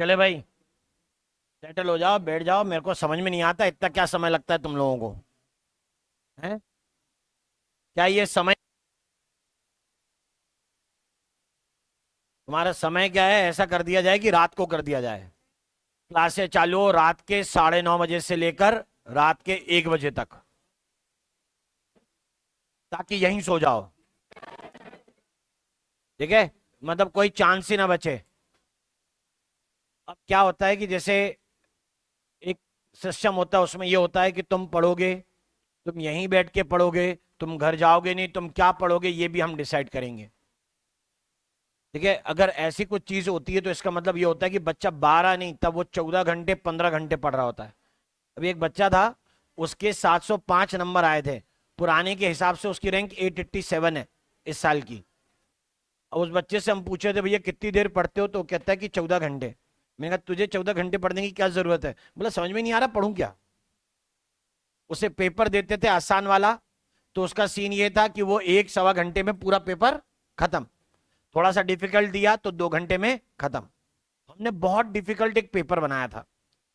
चले भाई, सेटल हो जाओ, बैठ जाओ। मेरे को समझ में नहीं आता इतना क्या समय लगता है तुम लोगों को। है क्या ये समय? तुम्हारा समय क्या है? ऐसा कर दिया जाए कि रात को कर दिया जाए। क्लासें चालू हो रात के 9:30 बजे से लेकर रात के 1 बजे तक, ताकि यहीं सो जाओ। ठीक है, मतलब कोई चांस ही ना बचे। अब क्या होता है कि जैसे एक सिस्टम होता है, उसमें ये होता है कि तुम पढ़ोगे, तुम यहीं बैठ के पढ़ोगे, तुम घर जाओगे नहीं, तुम क्या पढ़ोगे ये भी हम डिसाइड करेंगे। ठीक है, अगर ऐसी कुछ चीज होती है तो इसका मतलब ये होता है कि बच्चा 12 नहीं, तब वो 14 घंटे 15 घंटे पढ़ रहा होता है। अभी एक बच्चा था, उसके 705 नंबर आए थे। पुराने के हिसाब से उसकी रैंक 887 है इस साल की। अब उस बच्चे से हम पूछे थे, भैया कितनी देर पढ़ते हो? तो वो कहता है कि 14 घंटे। मैंने कहा तुझे 14 घंटे पढ़ने की क्या जरूरत है? बोला समझ में नहीं आ रहा, पढ़ूं क्या? उसे पेपर देते थे आसान वाला, तो उसका सीन ये था कि वो 1 सवा घंटे में पूरा पेपर खत्म। थोड़ा सा डिफिकल्ट दिया तो 2 घंटे में खत्म। हमने बहुत डिफिकल्ट एक पेपर बनाया था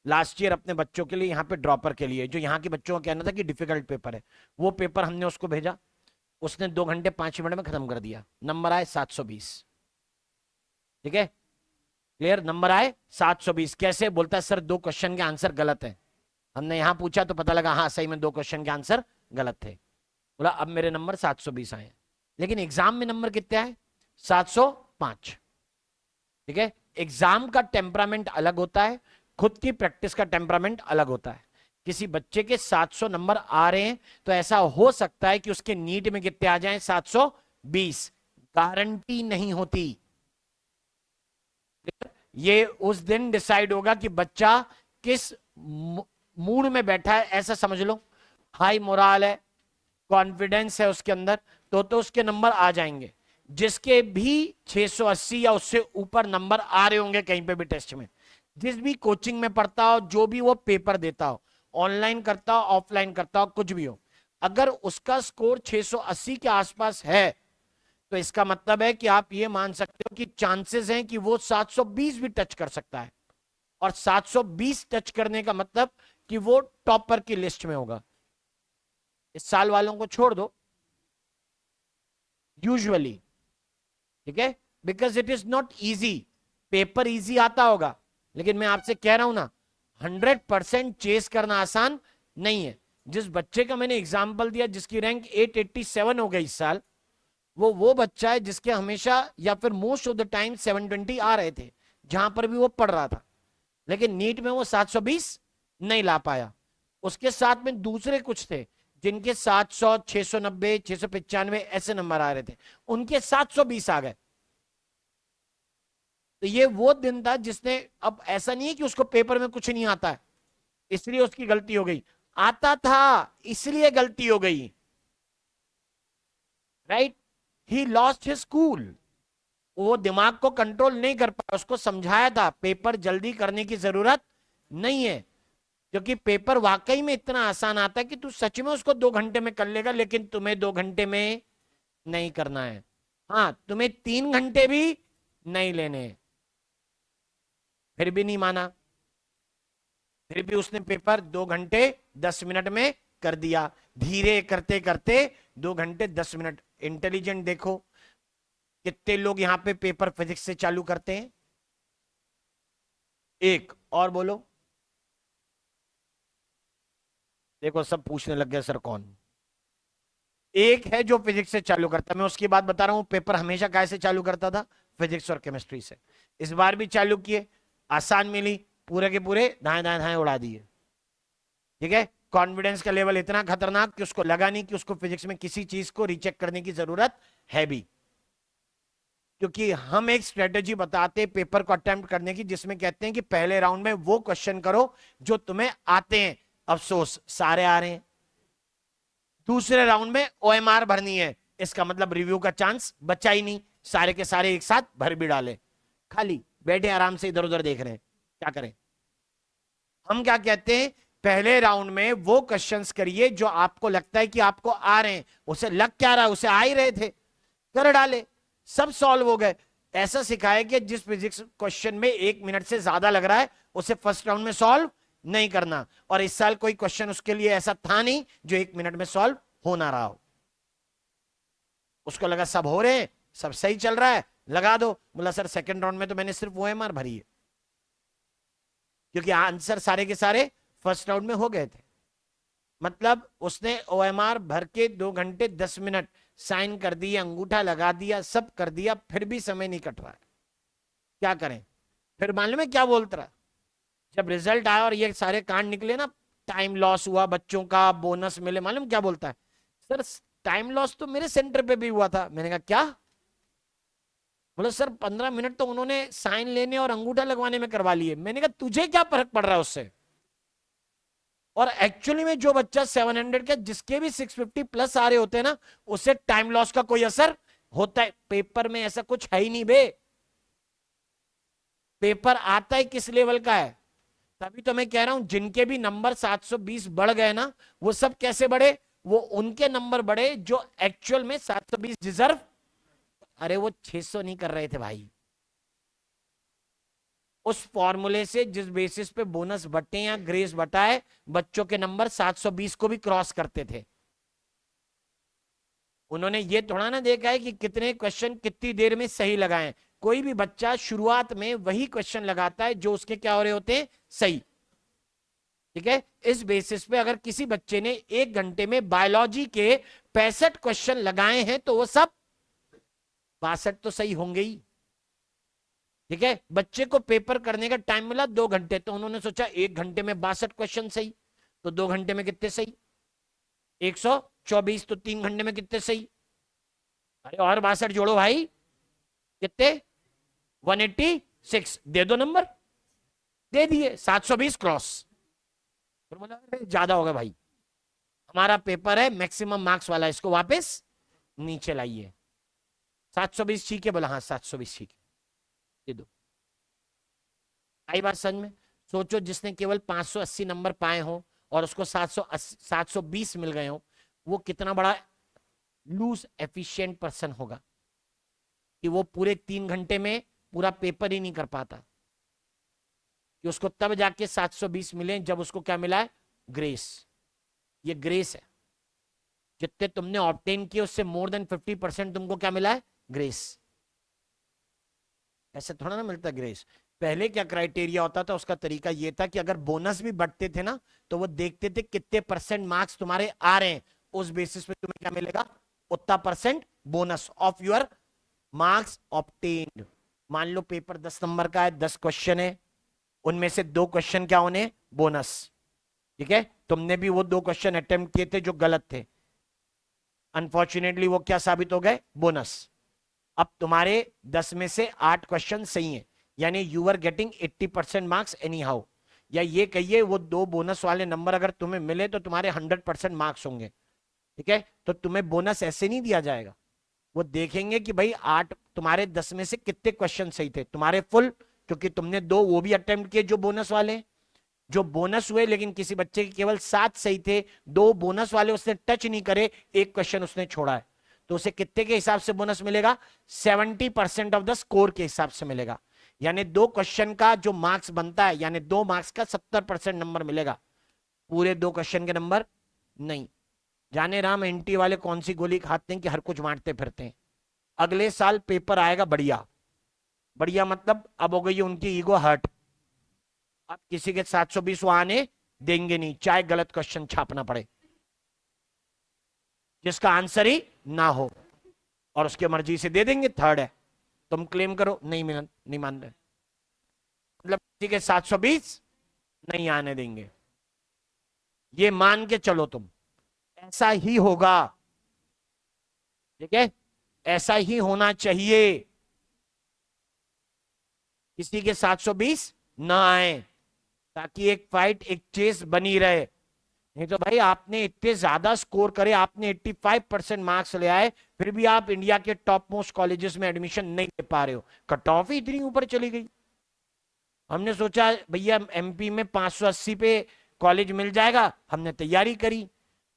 लास्ट ईयर अपने बच्चों के लिए, यहाँ पे ड्रॉपर के लिए, जो यहाँ के बच्चों का कहना था कि डिफिकल्ट पेपर है। वो पेपर हमने उसको भेजा, उसने 2 घंटे 5 मिनट में खत्म कर दिया। नंबर आए 720। ठीक है, क्लियर? नंबर आए 720। कैसे? बोलता है सर 2 क्वेश्चन के आंसर गलत है। हमने यहां पूछा तो पता लगा हाँ सही में 2 क्वेश्चन के आंसर गलत थे। बोला अब मेरे नंबर 720 आए। लेकिन एग्जाम में नंबर कितने आए? 705। ठीक है, एग्जाम का टेम्परामेंट अलग होता है, खुद की प्रैक्टिस का टेम्परामेंट अलग होता है। किसी बच्चे के 700 नंबर आ रहे हैं तो ऐसा हो सकता है कि उसके नीट में कितने आ जाएं? 720। गारंटी नहीं होती। ये उस दिन डिसाइड होगा कि बच्चा किस मूड में बैठा है, ऐसा समझ लो। हाई मोराल है, कॉन्फिडेंस है उसके अंदर, तो उसके नंबर आ जाएंगे। जिसके भी 680 या उससे ऊपर नंबर आ रहे होंगे कहीं पे भी टेस्ट में, जिस भी कोचिंग में पढ़ता हो, जो भी वो पेपर देता हो, ऑनलाइन करता हो ऑफलाइन करता हो कुछ भी हो, अगर उसका स्कोर 680 के आसपास है तो इसका मतलब है कि आप ये मान सकते हो कि चांसेस हैं कि वो 720 भी टच कर सकता है। और 720 टच करने का मतलब कि वो टॉपर की लिस्ट में होगा। इस साल वालों को छोड़ दो, यूजुअली। ठीक है, because it is not easy. Paper easy आता होगा, लेकिन मैं आपसे कह रहा हूं ना, 100% चेस करना आसान नहीं है। जिस बच्चे का मैंने एग्जाम्पल दिया जिसकी रैंक 887 हो गई इस साल, वो बच्चा है जिसके हमेशा या फिर मोस्ट ऑफ द टाइम 720 आ रहे थे जहां पर भी वो पढ़ रहा था। लेकिन नीट में वो 720 नहीं ला पाया। उसके साथ में दूसरे कुछ थे जिनके 700 690 695 ऐसे नंबर आ रहे थे, उनके 720 आ गए। तो ये वो दिन था जिसने, अब ऐसा नहीं है कि उसको पेपर में कुछ नहीं आता है इसलिए उसकी गलती हो गई, आता था इसलिए गलती हो गई। Right, he lost his school. वो दिमाग को कंट्रोल नहीं कर पाया। उसको समझाया था पेपर जल्दी करने की जरूरत नहीं है, क्योंकि पेपर वाकई में इतना आसान आता है कि तू सच में उसको 2 घंटे में कर लेगा, लेकिन तुम्हें 2 घंटे में नहीं करना है। हाँ, तुम्हें 3 घंटे भी नहीं लेने। फिर भी नहीं माना, फिर भी उसने पेपर 2 घंटे 10 मिनट में कर दिया। धीरे करते करते 2 घंटे 10 मिनट। इंटेलिजेंट देखो, कितने लोग यहां पे पेपर फिजिक्स से चालू करते हैं? एक और बोलो। देखो सब पूछने लग गए सर कौन। एक है जो फिजिक्स से चालू करता है। मैं उसकी बात बता रहा हूं, पेपर हमेशा कैसे चालू करता था? फिजिक्स और केमिस्ट्री से। इस बार भी चालू किए, आसान मिली, पूरे के पूरे दाएं दाएं दाएं उड़ा दिए। ठीक है, कॉन्फिडेंस का लेवल इतना खतरनाक कि उसको लगा नहीं कि उसको फिजिक्स में किसी चीज को रीचेक करने की जरूरत है भी। क्योंकि हम एक स्ट्रेटेजी बताते हैं पेपर को अटेम्प्ट करने की, जिसमें कहते हैं कि पहले राउंड में वो क्वेश्चन करो जो तुम्हें आते हैं। अफसोस सारे आ रहे हैं। दूसरे राउंड में ओएमआर भरनी है, इसका मतलब रिव्यू का चांस बचा ही नहीं। सारे के सारे एक साथ भर भी डाले, खाली बैठे आराम से इधर उधर देख रहे हैं, क्या करें? हम क्या कहते हैं, पहले राउंड में वो क्वेश्चंस करिए जो आपको लगता है कि आपको आ रहे हैं। उसे लग क्या रहा है, उसे आ ही रहे थे, कर डाले, सब सॉल्व हो गए। ऐसा सिखाया कि जिस फिजिक्स क्वेश्चन में 1 मिनट से ज्यादा लग रहा है उसे फर्स्ट राउंड में सॉल्व नहीं करना। और इस साल कोई क्वेश्चन उसके लिए ऐसा था नहीं जो 1 मिनट में सॉल्व हो ना रहा हो। उसको लगा सब हो रहे हैं, सब सही चल रहा है, लगा दो। बोला सर सेकंड राउंड में तो मैंने सिर्फ OMR भरी है, क्योंकि आंसर सारे के सारे फर्स्ट राउंड में हो गए थे। मतलब उसने OMR भर के 2 घंटे 10 मिनट साइन कर दिए, अंगूठा लगा दिया, सब कर दिया, फिर भी समय नहीं कट रहा है। क्या करें? फिर मालूम है क्या बोलता रहा? जब रिजल्ट आया और ये सारे कांड निकले ना, टाइम लॉस हुआ, बच्चों का बोनस मिले, मालूम क्या बोलता है? सर टाइम लॉस तो मेरे सेंटर पे भी हुआ था। मैंने कहा क्या? बोले सर 15 मिनट तो उन्होंने साइन लेने और अंगूठा लगवाने में करवा लिए। मैंने कहा तुझे क्या फर्क पड़ रहा है उससे? और एक्चुअली में जो बच्चा 700 का, जिसके भी 650 प्लस आ रहे होते हैं ना, उससे टाइम लॉस का कोई असर होता है? पेपर में ऐसा कुछ है ही नहीं बे। पेपर आता है किस लेवल का है? तभी तो मैं कह रहा हूं जिनके भी नंबर 720 बढ़ गए ना, वो सब कैसे बढ़े? वो उनके नंबर बढ़े जो एक्चुअल में 720 डिजर्व। अरे वो 600 नहीं कर रहे थे भाई। उस फॉर्मूले से जिस बेसिस पे बोनस बटे या ग्रेस बटा है, बच्चों के नंबर 720 को भी क्रॉस करते थे। उन्होंने ये थोड़ा ना देखा है कि कितने क्वेश्चन कितनी देर में सही लगाए। कोई भी बच्चा शुरुआत में वही क्वेश्चन लगाता है जो उसके क्या हो रहे होते हैं, सही। ठीक है, इस बेसिस पे अगर किसी बच्चे ने 1 घंटे में बायोलॉजी के 65 क्वेश्चन लगाए हैं तो वो सब 62 तो सही होंगे ही। ठीक है, बच्चे को पेपर करने का टाइम मिला 2 घंटे, तो उन्होंने सोचा 1 घंटे में 62 क्वेश्चन सही, तो 2 घंटे में कितने सही? 124। तो 3 घंटे में कितने सही? अरे और 62 जोड़ो भाई, कितने? 186। दे दो नंबर, दे दिए, 720 क्रॉस। फिर बोला ज्यादा होगा भाई, हमारा पेपर है मैक्सिमम मार्क्स वाला, इसको वापस नीचे लाइए। 720 ठीक है? बोला हाँ 720 ठीक है, दे दो। आई बात समझ में? सोचो जिसने केवल 580 नंबर पाए हो और उसको 720 मिल गए हो, वो कितना बड़ा लूज एफिशिएंट पर्सन होगा कि वो पूरे 3 घंटे में पूरा पेपर ही नहीं कर पाता। कि उसको तब जाके 720 मिले जब उसको क्या मिला है? ग्रेस। ये ग्रेस है। जितने तुमने ऑब्टेन किए उससे मोर देन 50% तुमको क्या मिला है? ग्रेस। ऐसे थोड़ा ना मिलता ग्रेस। पहले क्या क्राइटेरिया होता था, उसका तरीका ये था कि अगर बोनस भी बढ़ते थे ना, तो वो देखते थे कितने परसेंट मार्क्स तुम्हारे आ रहे हैं, उस बेसिस पे तुम्हें क्या मिलेगा? उतना percent bonus of your marks obtained. मान लो पेपर 10 नंबर का है, 10 क्वेश्चन है, उनमें से 2 क्वेश्चन क्या होने? बोनस। ठीक है, तुमने भी वो 2 क्वेश्चन अटेम्प्ट किए थे जो गलत थे, अनफॉर्चुनेटली वो क्या साबित हो गए? बोनस। अब तुम्हारे 10 में से 8 क्वेश्चन सही हैं, यानी you are getting 80% marks anyhow. या ये कहिए वो 2 बोनस वाले नंबर अगर तुम्हें मिले तो तुम्हारे 100% मार्क्स होंगे। ठीक है, तो तुम्हें बोनस ऐसे नहीं दिया जाएगा। वो देखेंगे कि भाई 8 तुम्हारे 10 में से कितने क्वेश्चन सही थे, तुम्हारे फुल, क्योंकि तुमने 2 वो भी अटेम्प्ट किए जो बोनस वाले। जो बोनस हुए लेकिन किसी बच्चे के केवल 7 सही थे, 2 बोनस वाले उसने टच नहीं करे, 1 क्वेश्चन उसने छोड़ा है, तो उसे कितने के हिसाब से बोनस मिलेगा? 70% ऑफ द स्कोर के हिसाब से मिलेगा। यानी 2 क्वेश्चन का जो मार्क्स बनता है, यानी 2 मार्क्स का 70% नंबर मिलेगा, पूरे 2 क्वेश्चन के नंबर नहीं। जाने राम एनटी वाले कौन सी गोली खाते हैं कि हर कुछ बांटते फिरते हैं। अगले साल पेपर आएगा बढ़िया। बढ़िया मतलब अब हो गई है उनकी ईगो हर्ट। अब किसी के 720 वो आने देंगे नहीं, चाहे गलत क्वेश्चन छापना पड़े, जिसका आंसर ही ना हो, और उसके मर्जी से दे देंगे। थर्ड है, तुम क्लेम करो, नहीं मिलन नहीं मान रहे, मतलब किसी के 720 नहीं आने देंगे, ये मान के चलो तुम। ऐसा ही होगा। ठीक है, ऐसा ही होना चाहिए, किसी के 720 ना आए, ताकि एक फाइट, एक चेस बनी रहे। नहीं तो भाई आपने इतने ज्यादा स्कोर करे, आपने 85% मार्क्स ले आए, फिर भी आप इंडिया के टॉप मोस्ट कॉलेजेस में एडमिशन नहीं ले पा रहे हो, कट ऑफ ही इतनी ऊपर चली गई। हमने सोचा भैया एमपी में 580 पे कॉलेज मिल जाएगा, हमने तैयारी करी,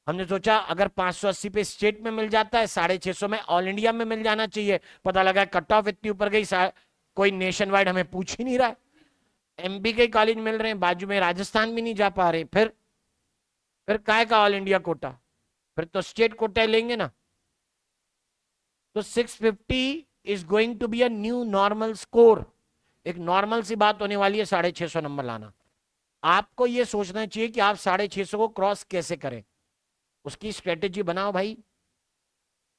हमने सोचा अगर 580 पे स्टेट में मिल जाता है, 650 में ऑल इंडिया में मिल जाना चाहिए। पता लगा कट ऑफ इतनी ऊपर गई, कोई नेशन वाइड हमें पूछ ही नहीं रहा है। एमपी के कॉलेज मिल रहे हैं, बाजू में राजस्थान भी नहीं जा पा रहे। फिर काय का ऑल इंडिया कोटा, फिर तो स्टेट कोटा लेंगे ना। तो 650 is going to be a new normal score. एक नॉर्मल सी बात होने वाली है 650 नंबर लाना। आपको यह सोचना चाहिए कि आप 650 को क्रॉस कैसे करें, उसकी स्ट्रेटेजी बनाओ भाई।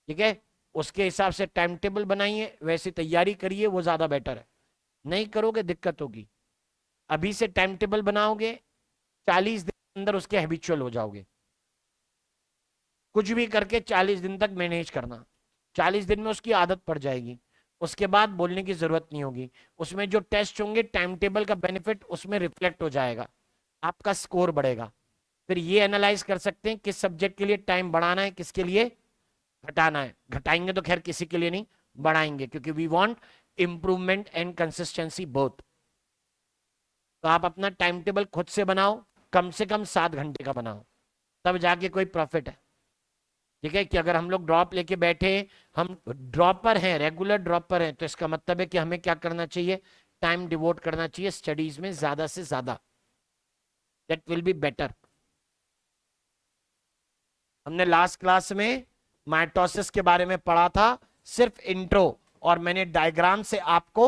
ठीक है, उसके हिसाब से टाइम टेबल बनाइए, वैसी तैयारी करिए, वो ज्यादा बेटर है। नहीं करोगे दिक्कत होगी। अभी से टाइम टेबल बनाओगे, 40 दिन के अंदर उसके हैबिचुअल हो जाओगे। कुछ भी करके 40 दिन तक मैनेज करना, 40 दिन में उसकी आदत पड़ जाएगी। उसके बाद बोलने की जरूरत नहीं होगी। उसमें जो टेस्ट होंगे, टाइम टेबल का बेनिफिट उसमें रिफ्लेक्ट हो जाएगा, आपका स्कोर बढ़ेगा। फिर ये एनालाइज कर सकते हैं किस सब्जेक्ट के लिए टाइम बढ़ाना है, किसके लिए घटाना है। घटाएंगे तो खैर किसी के लिए नहीं, बढ़ाएंगे, क्योंकि we want improvement and consistency both. तो आप अपना टाइम टेबल खुद से बनाओ, कम से कम 7 घंटे का बनाओ, तब जाके कोई प्रॉफिट है। ठीक है, कि अगर हम लोग ड्रॉप लेके बैठे, हम ड्रॉपर हैं, रेगुलर ड्रॉपर हैं, तो इसका मतलब है कि हमें क्या करना चाहिए, टाइम डिवोट करना चाहिए स्टडीज में ज्यादा से ज्यादा। That will be better. हमने लास्ट क्लास में माइटोसिस के बारे में पढ़ा था, सिर्फ इंट्रो, और मैंने डायग्राम से आपको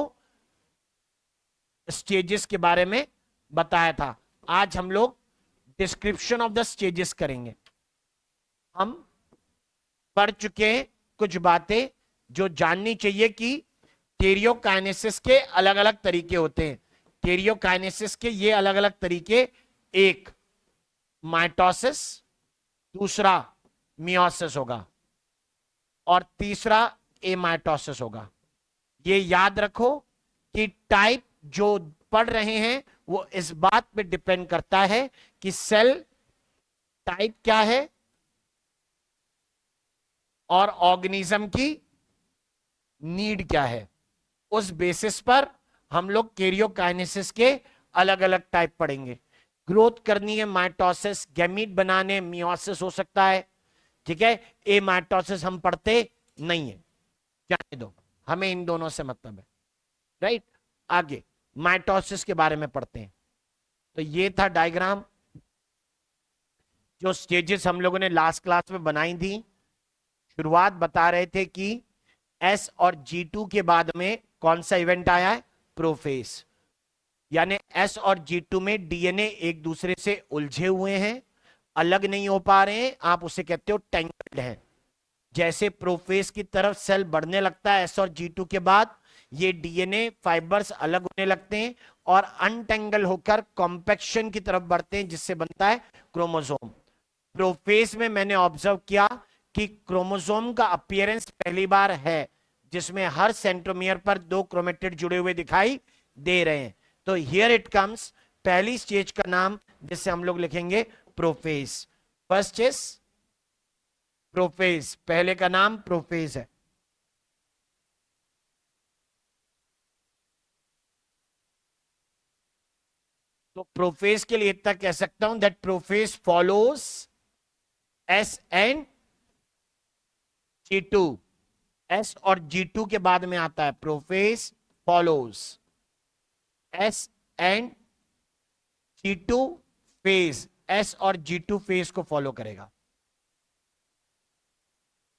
स्टेजेस के बारे में बताया था। आज हम लोग डिस्क्रिप्शन ऑफ द स्टेजेस करेंगे। हम पढ़ चुके हैं कुछ बातें जो जाननी चाहिए कि कैरियोकाइनेसिस के अलग अलग तरीके होते हैं। कैरियोकाइनेसिस के ये अलग अलग तरीके, एक माइटोसिस, दूसरा मियोसिस होगा, और तीसरा एमाइटोसिस होगा। ये याद रखो कि टाइप जो पढ़ रहे हैं वो इस बात पे डिपेंड करता है कि सेल टाइप क्या है और ऑर्गेनिज्म की नीड क्या है। उस बेसिस पर हम लोग कैरियोकाइनेसिस के अलग अलग टाइप पढ़ेंगे। ग्रोथ करनी है माइटोसिस, गैमीट बनाने मियोसिस हो सकता है। ठीक है, ए माइटोसिस हम पढ़ते नहीं है, जाने दो, हमें इन दोनों से मतलब है। राइट, आगे माइटोसिस के बारे में पढ़ते हैं। तो ये था डायग्राम, जो स्टेजेस हम लोगों ने लास्ट क्लास में बनाई थी। शुरुआत बता रहे थे कि एस और G2 के बाद में कौन सा इवेंट आया है, प्रोफेस। यानी एस और G2 में डीएनए एक दूसरे से उलझे हुए हैं, अलग नहीं हो पा रहे हैं, आप उसे कहते हो टेंगल्ड हैं। जैसे प्रोफेस की तरफ सेल बढ़ने लगता है एस और G2 के बाद, ये डीएनए फाइबर्स अलग होने लगते हैं और अनटेंगल होकर कॉम्पैक्शन की तरफ बढ़ते हैं, जिससे बनता है क्रोमोसोम। प्रोफेस में मैंने ऑब्जर्व किया कि क्रोमोसोम का अपीयरेंस पहली बार है, जिसमें हर सेंट्रोमियर पर 2 क्रोमेटिड जुड़े हुए दिखाई दे रहे हैं। तो हियर इट कम्स, पहली स्टेज का नाम जिससे हम लोग लिखेंगे प्रोफेस। फर्स्ट इज प्रोफेस, पहले का नाम प्रोफेस है। तो प्रोफेस के लिए इतना कह सकता हूं that prophase follows S and G2। S और G2 के बाद में आता है prophase follows S and G2 phase. S और G2 फेज को फॉलो करेगा।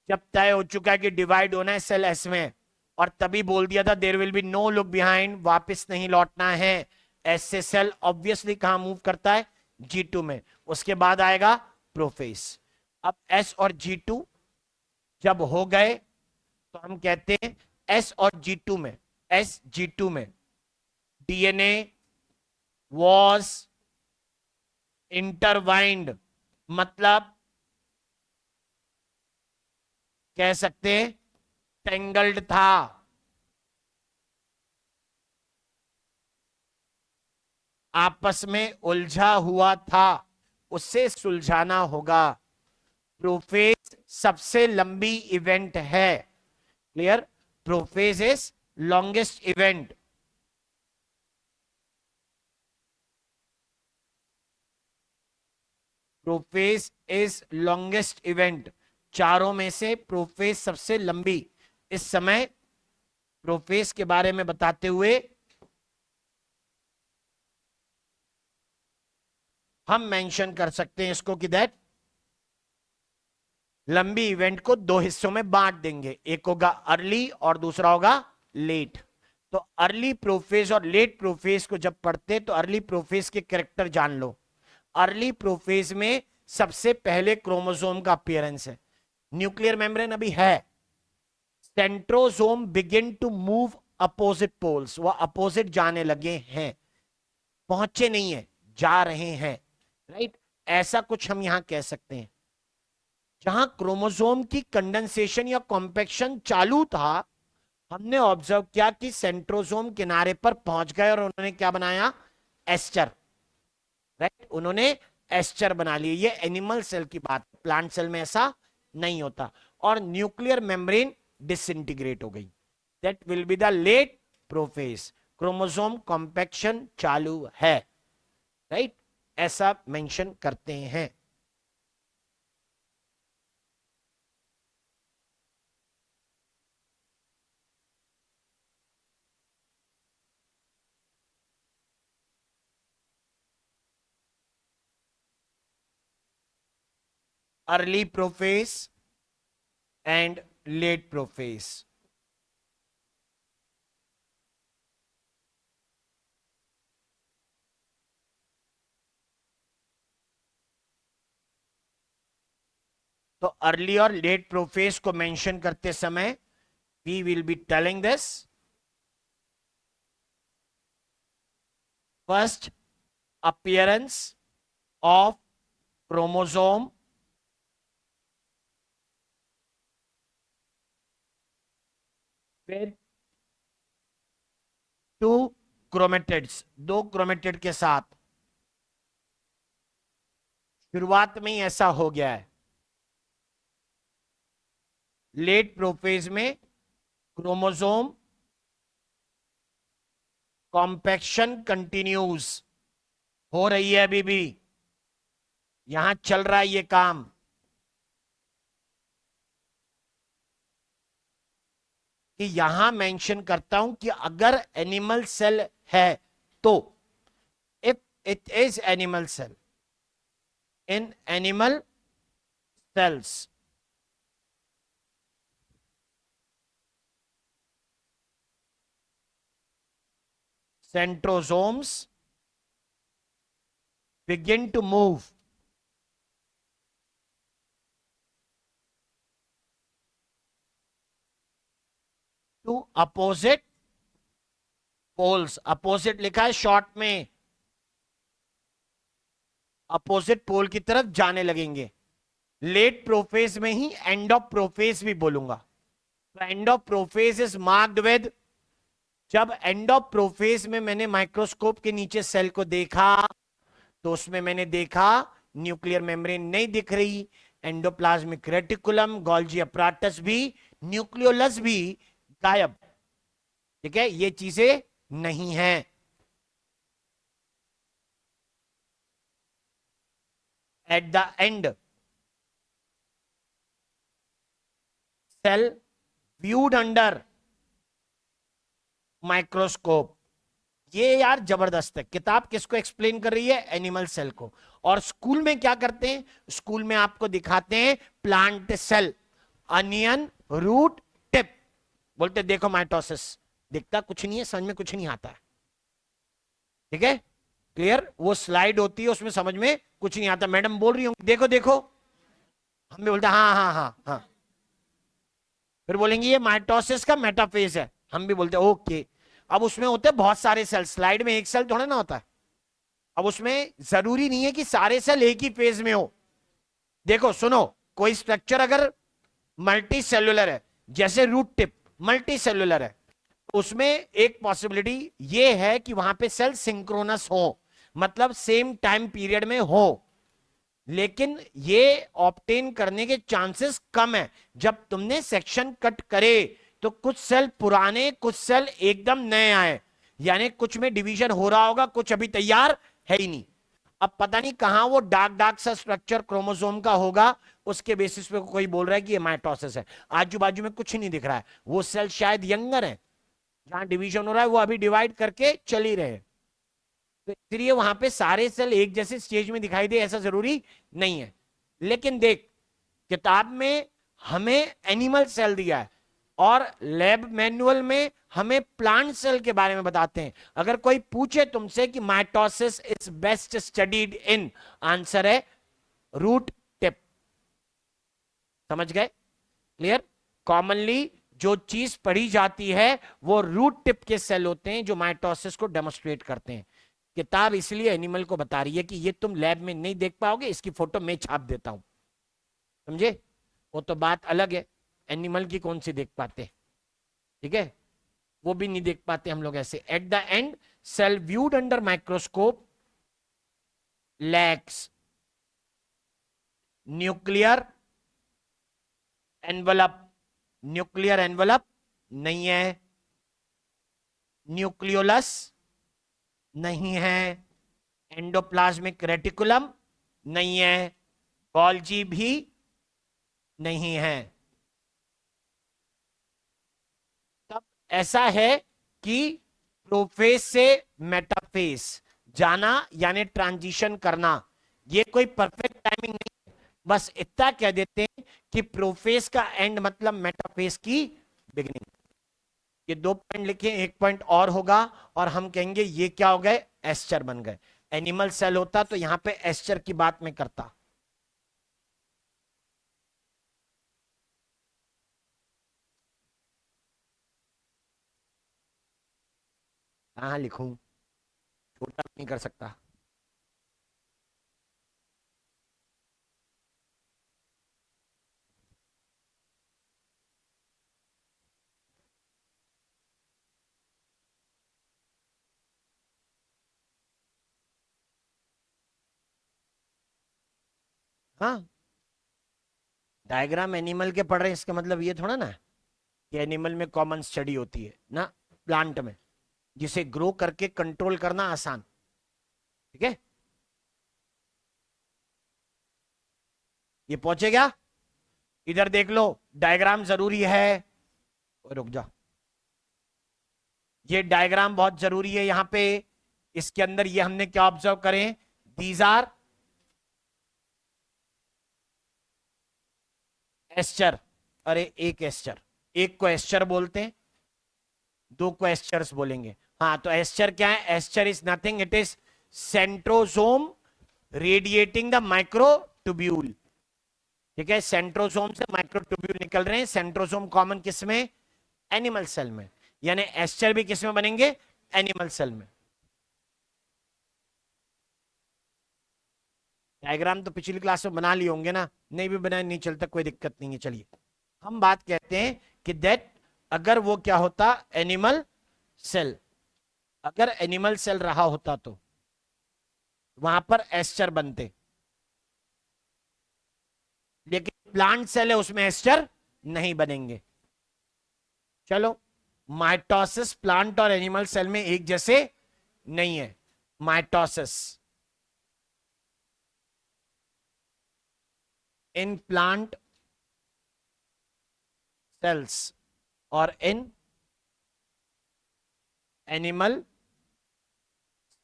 जब तय हो चुका है कि डिवाइड होना है सेल एस में, और तभी बोल दिया था there will be no look behind, वापस नहीं लौटना है। एस से सेल ऑब्वियसली कहां मूव करता है, G2 में, उसके बाद आएगा प्रोफेस। अब एस और G2 जब हो गए तो हम कहते हैं एस और G2 में, एस G2 में डीएनए वॉज इंटरवाइंड, मतलब कह सकते हैं टेंगल्ड था। आपस में उलझा हुआ था, उससे सुलझाना होगा। प्रोफेज सबसे लंबी इवेंट है, clear, prophase is longest event. Prophase is longest event, चारों में से प्रोफेज सबसे लंबी। इस समय प्रोफेज के बारे में बताते हुए हम मेंशन कर सकते हैं इसको कि दैट लंबी इवेंट को दो हिस्सों में बांट देंगे, एक होगा अर्ली और दूसरा होगा लेट। तो अर्ली प्रोफेज और लेट प्रोफेज को जब पढ़ते तो अर्ली प्रोफेज के कैरेक्टर जान लो। अर्ली प्रोफेज में सबसे पहले क्रोमोसोम का अपीयरेंस है, न्यूक्लियर मेम्ब्रेन अभी है, centrosome begin to move opposite poles, वह अपोजिट जाने लगे हैं, पहुंचे नहीं है, जा रहे हैं, राइट। ऐसा कुछ हम यहां कह सकते हैं। जहां क्रोमोसोम की कंडेंसेशन या कॉम्पैक्शन चालू था, हमने ऑब्जर्व किया कि सेंट्रोसोम किनारे पर पहुंच गए और उन्होंने क्या बनाया, एस्टर, राइट। उन्होंने एस्टर बना लिए। ये एनिमल सेल की बात, प्लांट सेल में ऐसा नहीं होता। और न्यूक्लियर मेम्ब्रेन डिसइंटीग्रेट हो गई, that will be the late prophase, chromosome compaction चालू है, राइट। ऐसा मेंशन करते हैं। Early prophase and late prophase. तो अर्ली और लेट प्रोफेज को मेंशन करते समय we will be telling this, first appearance of chromosome with two chromatids, दो क्रोमेटिड के साथ। शुरुआत में ही ऐसा हो गया है। लेट प्रोफेज में क्रोमोसोम कॉम्पैक्शन कंटिन्यूज हो रही है, अभी भी यहां चल रहा है ये काम। कि यहां मेंशन करता हूं कि अगर एनिमल सेल है तो, if it is animal cell, in animal cells centrosomes begin to move to opposite poles, opposite लिखा है शॉर्ट में, अपोजिट पोल की तरफ जाने लगेंगे। लेट प्रोफेज में ही एंड ऑफ प्रोफेज भी बोलूंगा। तो end of prophase is marked with, जब एंड ऑफ प्रोफेज में मैंने माइक्रोस्कोप के नीचे सेल को देखा तो उसमें मैंने देखा न्यूक्लियर मेम्ब्रेन नहीं दिख रही, एंडोप्लाज्मिक रेटिकुलम, गोल्जी अपराटस भी, न्यूक्लियोलस भी गायब। ठीक है, ये चीजें नहीं है। At the end cell viewed under microscope. ये यार जबरदस्त है। किताब किसको एक्सप्लेन कर रही है, एनिमल सेल को। और स्कूल में क्या करते हैं, स्कूल में आपको दिखाते हैं plant cell, onion, root, tip, बोलते देखो माइटोसिस, दिखता कुछ नहीं है, समझ में कुछ नहीं आता है। ठीक है, क्लियर। वो स्लाइड होती है, उसमें समझ में कुछ नहीं आता, मैडम बोल रही होंगी देखो देखो, हम भी बोलते हाँ हाँ हाँ हाँ, फिर बोलेंगे ये माइटोसिस का मेटाफेज है, हम भी बोलते ओके। अब उसमें होते हैं बहुत सारे सेल, स्लाइड में एक सेल थोड़ा ना होता है। अब उसमें जरूरी नहीं है कि सारे सेल एक ही फेज में हो। देखो सुनो, कोई स्ट्रक्चर अगर मल्टी सेलुलर है, जैसे रूट टिप मल्टी सेलुलर है, तो उसमें एक पॉसिबिलिटी ये है कि वहां पे सेल सिंक्रोनस हो, मतलब सेम टाइम पीरियड में हो। लेकिन ये ऑब्टेन करने के चांसेस कम है। जब तुमने सेक्शन कट करे तो कुछ सेल पुराने, कुछ सेल एकदम नए आए, यानी कुछ में डिवीजन हो रहा होगा, कुछ अभी तैयार है ही नहीं। अब पता नहीं कहां वो डार्क डार्क सा स्ट्रक्चर क्रोमोसोम का होगा, उसके बेसिस पे कोई बोल रहा है कि ये माइटोसिस है। आजू बाजू में कुछ नहीं दिख रहा है, वो सेल शायद यंगर है, जहां डिवीजन हो रहा है वो अभी डिवाइड करके चल ही रहे हैं। तो इसलिए वहां पे सारे सेल एक जैसे स्टेज में दिखाई दे ऐसा जरूरी नहीं है। लेकिन देख, किताब में हमें एनिमल सेल दिया है और लैब मैनुअल में हमें प्लांट सेल के बारे में बताते हैं। अगर कोई पूछे तुमसे कि mitosis is best studied in, answer है रूट टिप। समझ गए? क्लियर? कॉमनली जो चीज पढ़ी जाती है वो रूट टिप के सेल होते हैं जो माइटोसिस को डेमोस्ट्रेट करते हैं। किताब इसलिए एनिमल को बता रही है कि ये तुम लैब में नहीं देख पाओगे, इसकी फोटो मैं छाप देता हूं। समझे? वो तो बात अलग है, एनिमल की कौन सी देख पाते। ठीक है, वो भी नहीं देख पाते हम लोग ऐसे। At the end cell viewed under microscope lacks nuclear envelope. Nuclear envelope नहीं है, न्यूक्लियोलस नहीं है, एंडोप्लाज्मिक रेटिकुलम नहीं है, गॉल्जी भी नहीं है। तब ऐसा है कि प्रोफेस से मेटाफेस जाना यानी ट्रांजिशन करना, ये कोई परफेक्ट टाइमिंग नहीं है। बस इतना कह देते हैं कि प्रोफेस का एंड मतलब मेटाफेस की बिगिनिंग। ये दो पॉइंट लिखे, एक पॉइंट और होगा और हम कहेंगे ये क्या हो गए, एस्चर बन गए। एनिमल सेल होता तो यहां पे एस्चर की बात में करता। कहां लिखूं, छोटा नहीं कर सकता। हाँ, डायग्राम एनिमल के पढ़ रहे हैं इसका मतलब ये थोड़ा ना कि एनिमल में कॉमन स्टडी होती है ना, प्लांट में, जिसे ग्रो करके कंट्रोल करना आसान। ठीक है, ये पहुंचे क्या? इधर देख लो, डायग्राम जरूरी है। ओए रुक जा, ये डायग्राम बहुत जरूरी है यहां पे। इसके अंदर ये हमने क्या ऑब्जर्व करें, दीज आर एस्चर। अरे एक एस्चर, एक को एस्चर बोलते हैं, दो को एस्चर्स बोलेंगे। हाँ, तो एस्चर क्या है? Aster is nothing, it is centrosome radiating the microtubule. ठीक है, सेंट्रोसोम से माइक्रोट्यूब्यूल निकल रहे हैं। सेंट्रोसोम कॉमन किसमें? एनिमल सेल में। यानी एस्चर भी किसमें बनेंगे? एनिमल सेल में। डायग्राम तो पिछली क्लास में बना लिए होंगे ना, नहीं भी बनाए नहीं चलता, कोई दिक्कत नहीं है। चलिए, हम बात कहते हैं कि दैट अगर वो क्या होता, एनिमल सेल, अगर एनिमल सेल रहा होता तो वहां पर एस्चर बनते। लेकिन प्लांट सेल है, उसमें एस्चर नहीं बनेंगे। चलो, माइटोसिस प्लांट और एनिमल सेल में एक जैसे नहीं है। माइटोसिस इन प्लांट सेल्स और इन एनिमल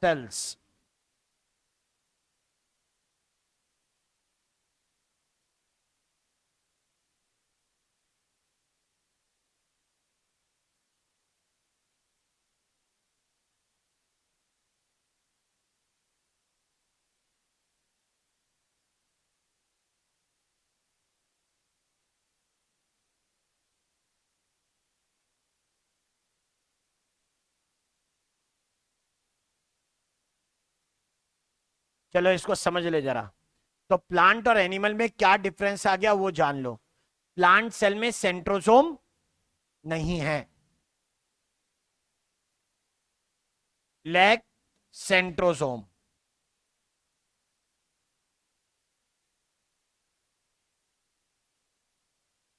सेल्स। चलो इसको समझ ले जरा। तो प्लांट और एनिमल में क्या डिफरेंस आ गया वो जान लो। प्लांट सेल में सेंट्रोसोम नहीं है, lack centrosome.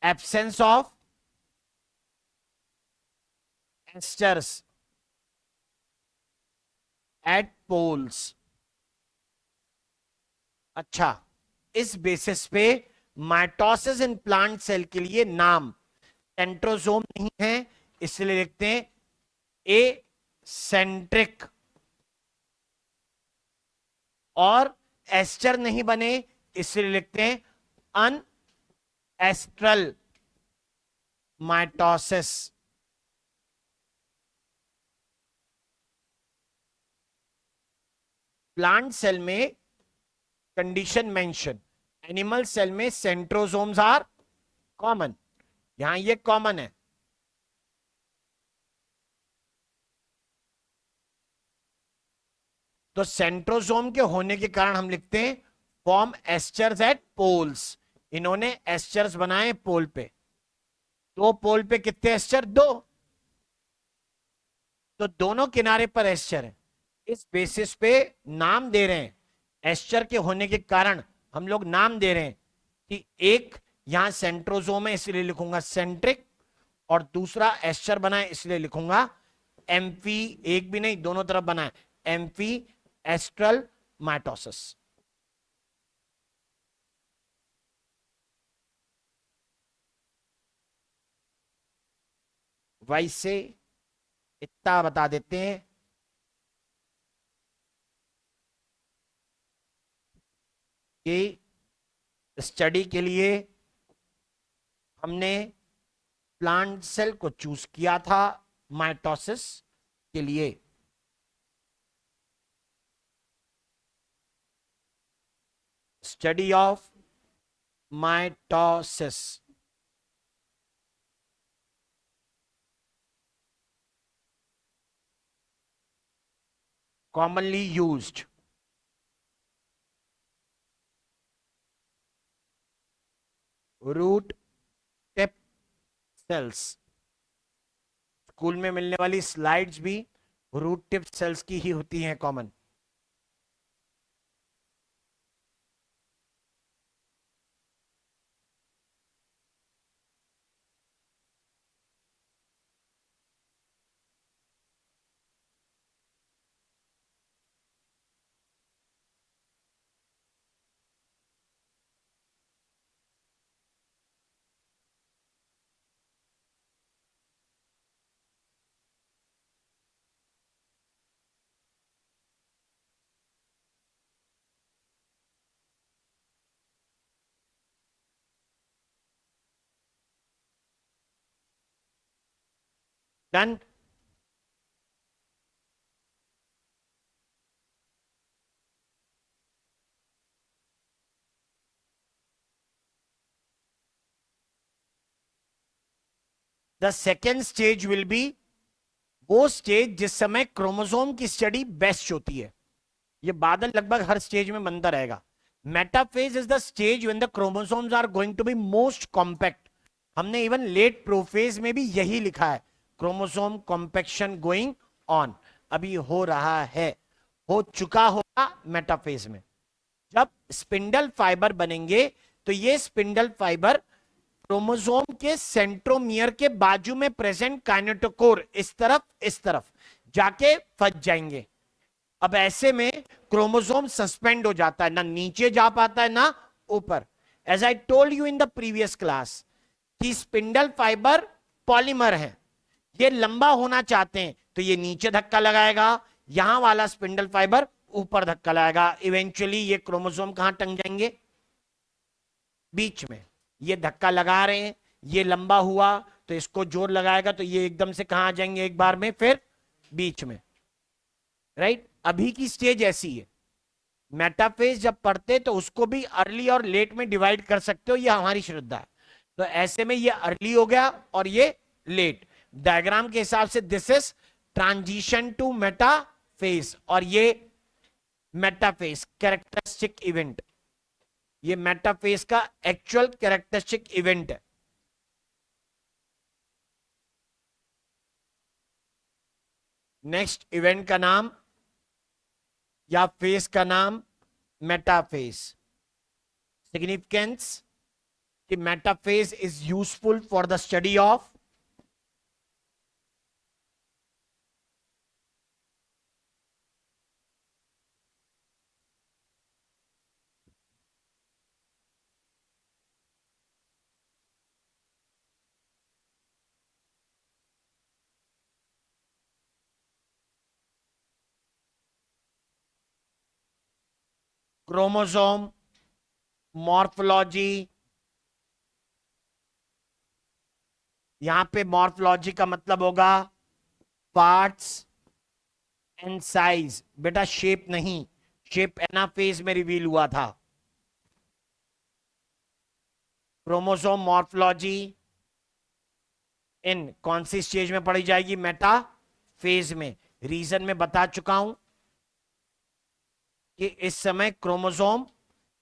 Absence of asters at poles. अच्छा, इस बेसिस पे माइटोसिस इन प्लांट सेल के लिए नाम सेंट्रोसोम नहीं है, इसलिए लिखते हैं ए सेंट्रिक, और एस्टर नहीं बने इसलिए लिखते हैं अन एस्ट्रल माइटोसिस। प्लांट सेल में कंडीशन मेंशन, एनिमल सेल में सेंट्रोसोम्स आर कॉमन, यहां ये कॉमन है। तो सेंट्रोसोम के होने के कारण हम लिखते हैं फॉर्म एस्चर्स एट पोल्स, इन्होंने एस्चर्स बनाए पोल पे। दो पोल पे कितने एस्चर? दो, तो दोनों किनारे पर एस्चर है, इस बेसिस पे नाम दे रहे हैं, एस्चर के होने के कारण हम लोग नाम दे रहे हैं कि एक यहां सेंट्रोसोम है इसलिए लिखूंगा सेंट्रिक, और दूसरा एस्चर बना है इसलिए लिखूंगा एम्फी, एक भी नहीं दोनों तरफ बना है, एम्फी एस्ट्रल माइटोसिस। वैसे इतना बता देते हैं कि स्टडी के लिए हमने प्लांट सेल को चूज किया था माइटोसिस के लिए। Study of mitosis, commonly used root tip cells, school में मिलने वाली स्लाइड्स भी रूट टिप सेल्स की ही होती हैं common. Done. The second stage will be वो स्टेज जिस समय क्रोमोसोम की स्टडी बेस्ट होती है। ये बादल लगभग हर स्टेज में बनता रहेगा। Metaphase is the stage when the chromosomes are going to be most compact. हमने इवन लेट प्रोफेज में भी यही लिखा है, क्रोमोसोम कॉम्पैक्शन गोइंग ऑन, अभी हो रहा है, हो चुका होगा मेटाफेज में। जब स्पिंडल फाइबर बनेंगे तो ये स्पिंडल फाइबर क्रोमोसोम के सेंट्रोमियर के बाजू में प्रेजेंट काइनेटोकोर इस तरफ जाके फंस जाएंगे। अब ऐसे में क्रोमोसोम सस्पेंड हो जाता है, ना नीचे जा पाता है ना ऊपर। As I told you in the previous class कि स्पिंडल फाइबर पॉलीमर है, ये लंबा होना चाहते हैं तो ये नीचे धक्का लगाएगा, यहां वाला स्पिंडल फाइबर ऊपर धक्का लगाएगा, इवेंचुअली ये क्रोमोसोम कहां टंग जाएंगे? बीच में। ये धक्का लगा रहे हैं, ये लंबा हुआ तो इसको जोर लगाएगा तो ये एकदम से कहां आ जाएंगे एक बार में? फिर बीच में, राइट। अभी की स्टेज ऐसी है। मेटाफेज जब पढ़ते तो उसको भी अर्ली और लेट में डिवाइड कर सकते हो, ये हमारी श्रद्धा है। तो ऐसे में ये अर्ली हो गया और ये लेट। डायग्राम के हिसाब से this is transition to metaphase, और ये मेटाफेज कैरेक्टरिस्टिक इवेंट, ये मेटाफेज का एक्चुअल कैरेक्टरिस्टिक इवेंट है। नेक्स्ट इवेंट का नाम या फेज का नाम मेटाफेज। सिग्निफिकेंस कि metaphase is useful for the study of chromosome, morphology. यहां पे मॉर्फोलॉजी का मतलब होगा पार्ट्स एंड साइज। बेटा शेप नहीं, शेप एनाफेज में रिवील हुआ था। क्रोमोसोम मॉर्फोलॉजी इन कौन सी स्टेज में पढ़ी जाएगी? मेटा फेज में। रीजन में बता चुका हूं कि इस समय क्रोमोसोम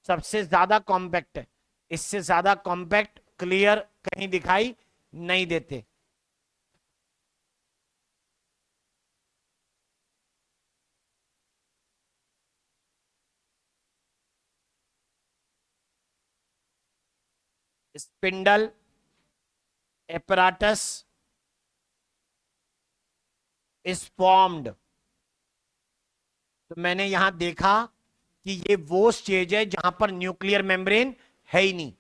सबसे ज्यादा कॉम्पैक्ट है, इससे ज्यादा कॉम्पैक्ट क्लियर कहीं दिखाई नहीं देते। Spindle apparatus is formed. तो मैंने यहां देखा कि ये वो स्टेज है जहां पर न्यूक्लियर मेम्ब्रेन है ही नहीं।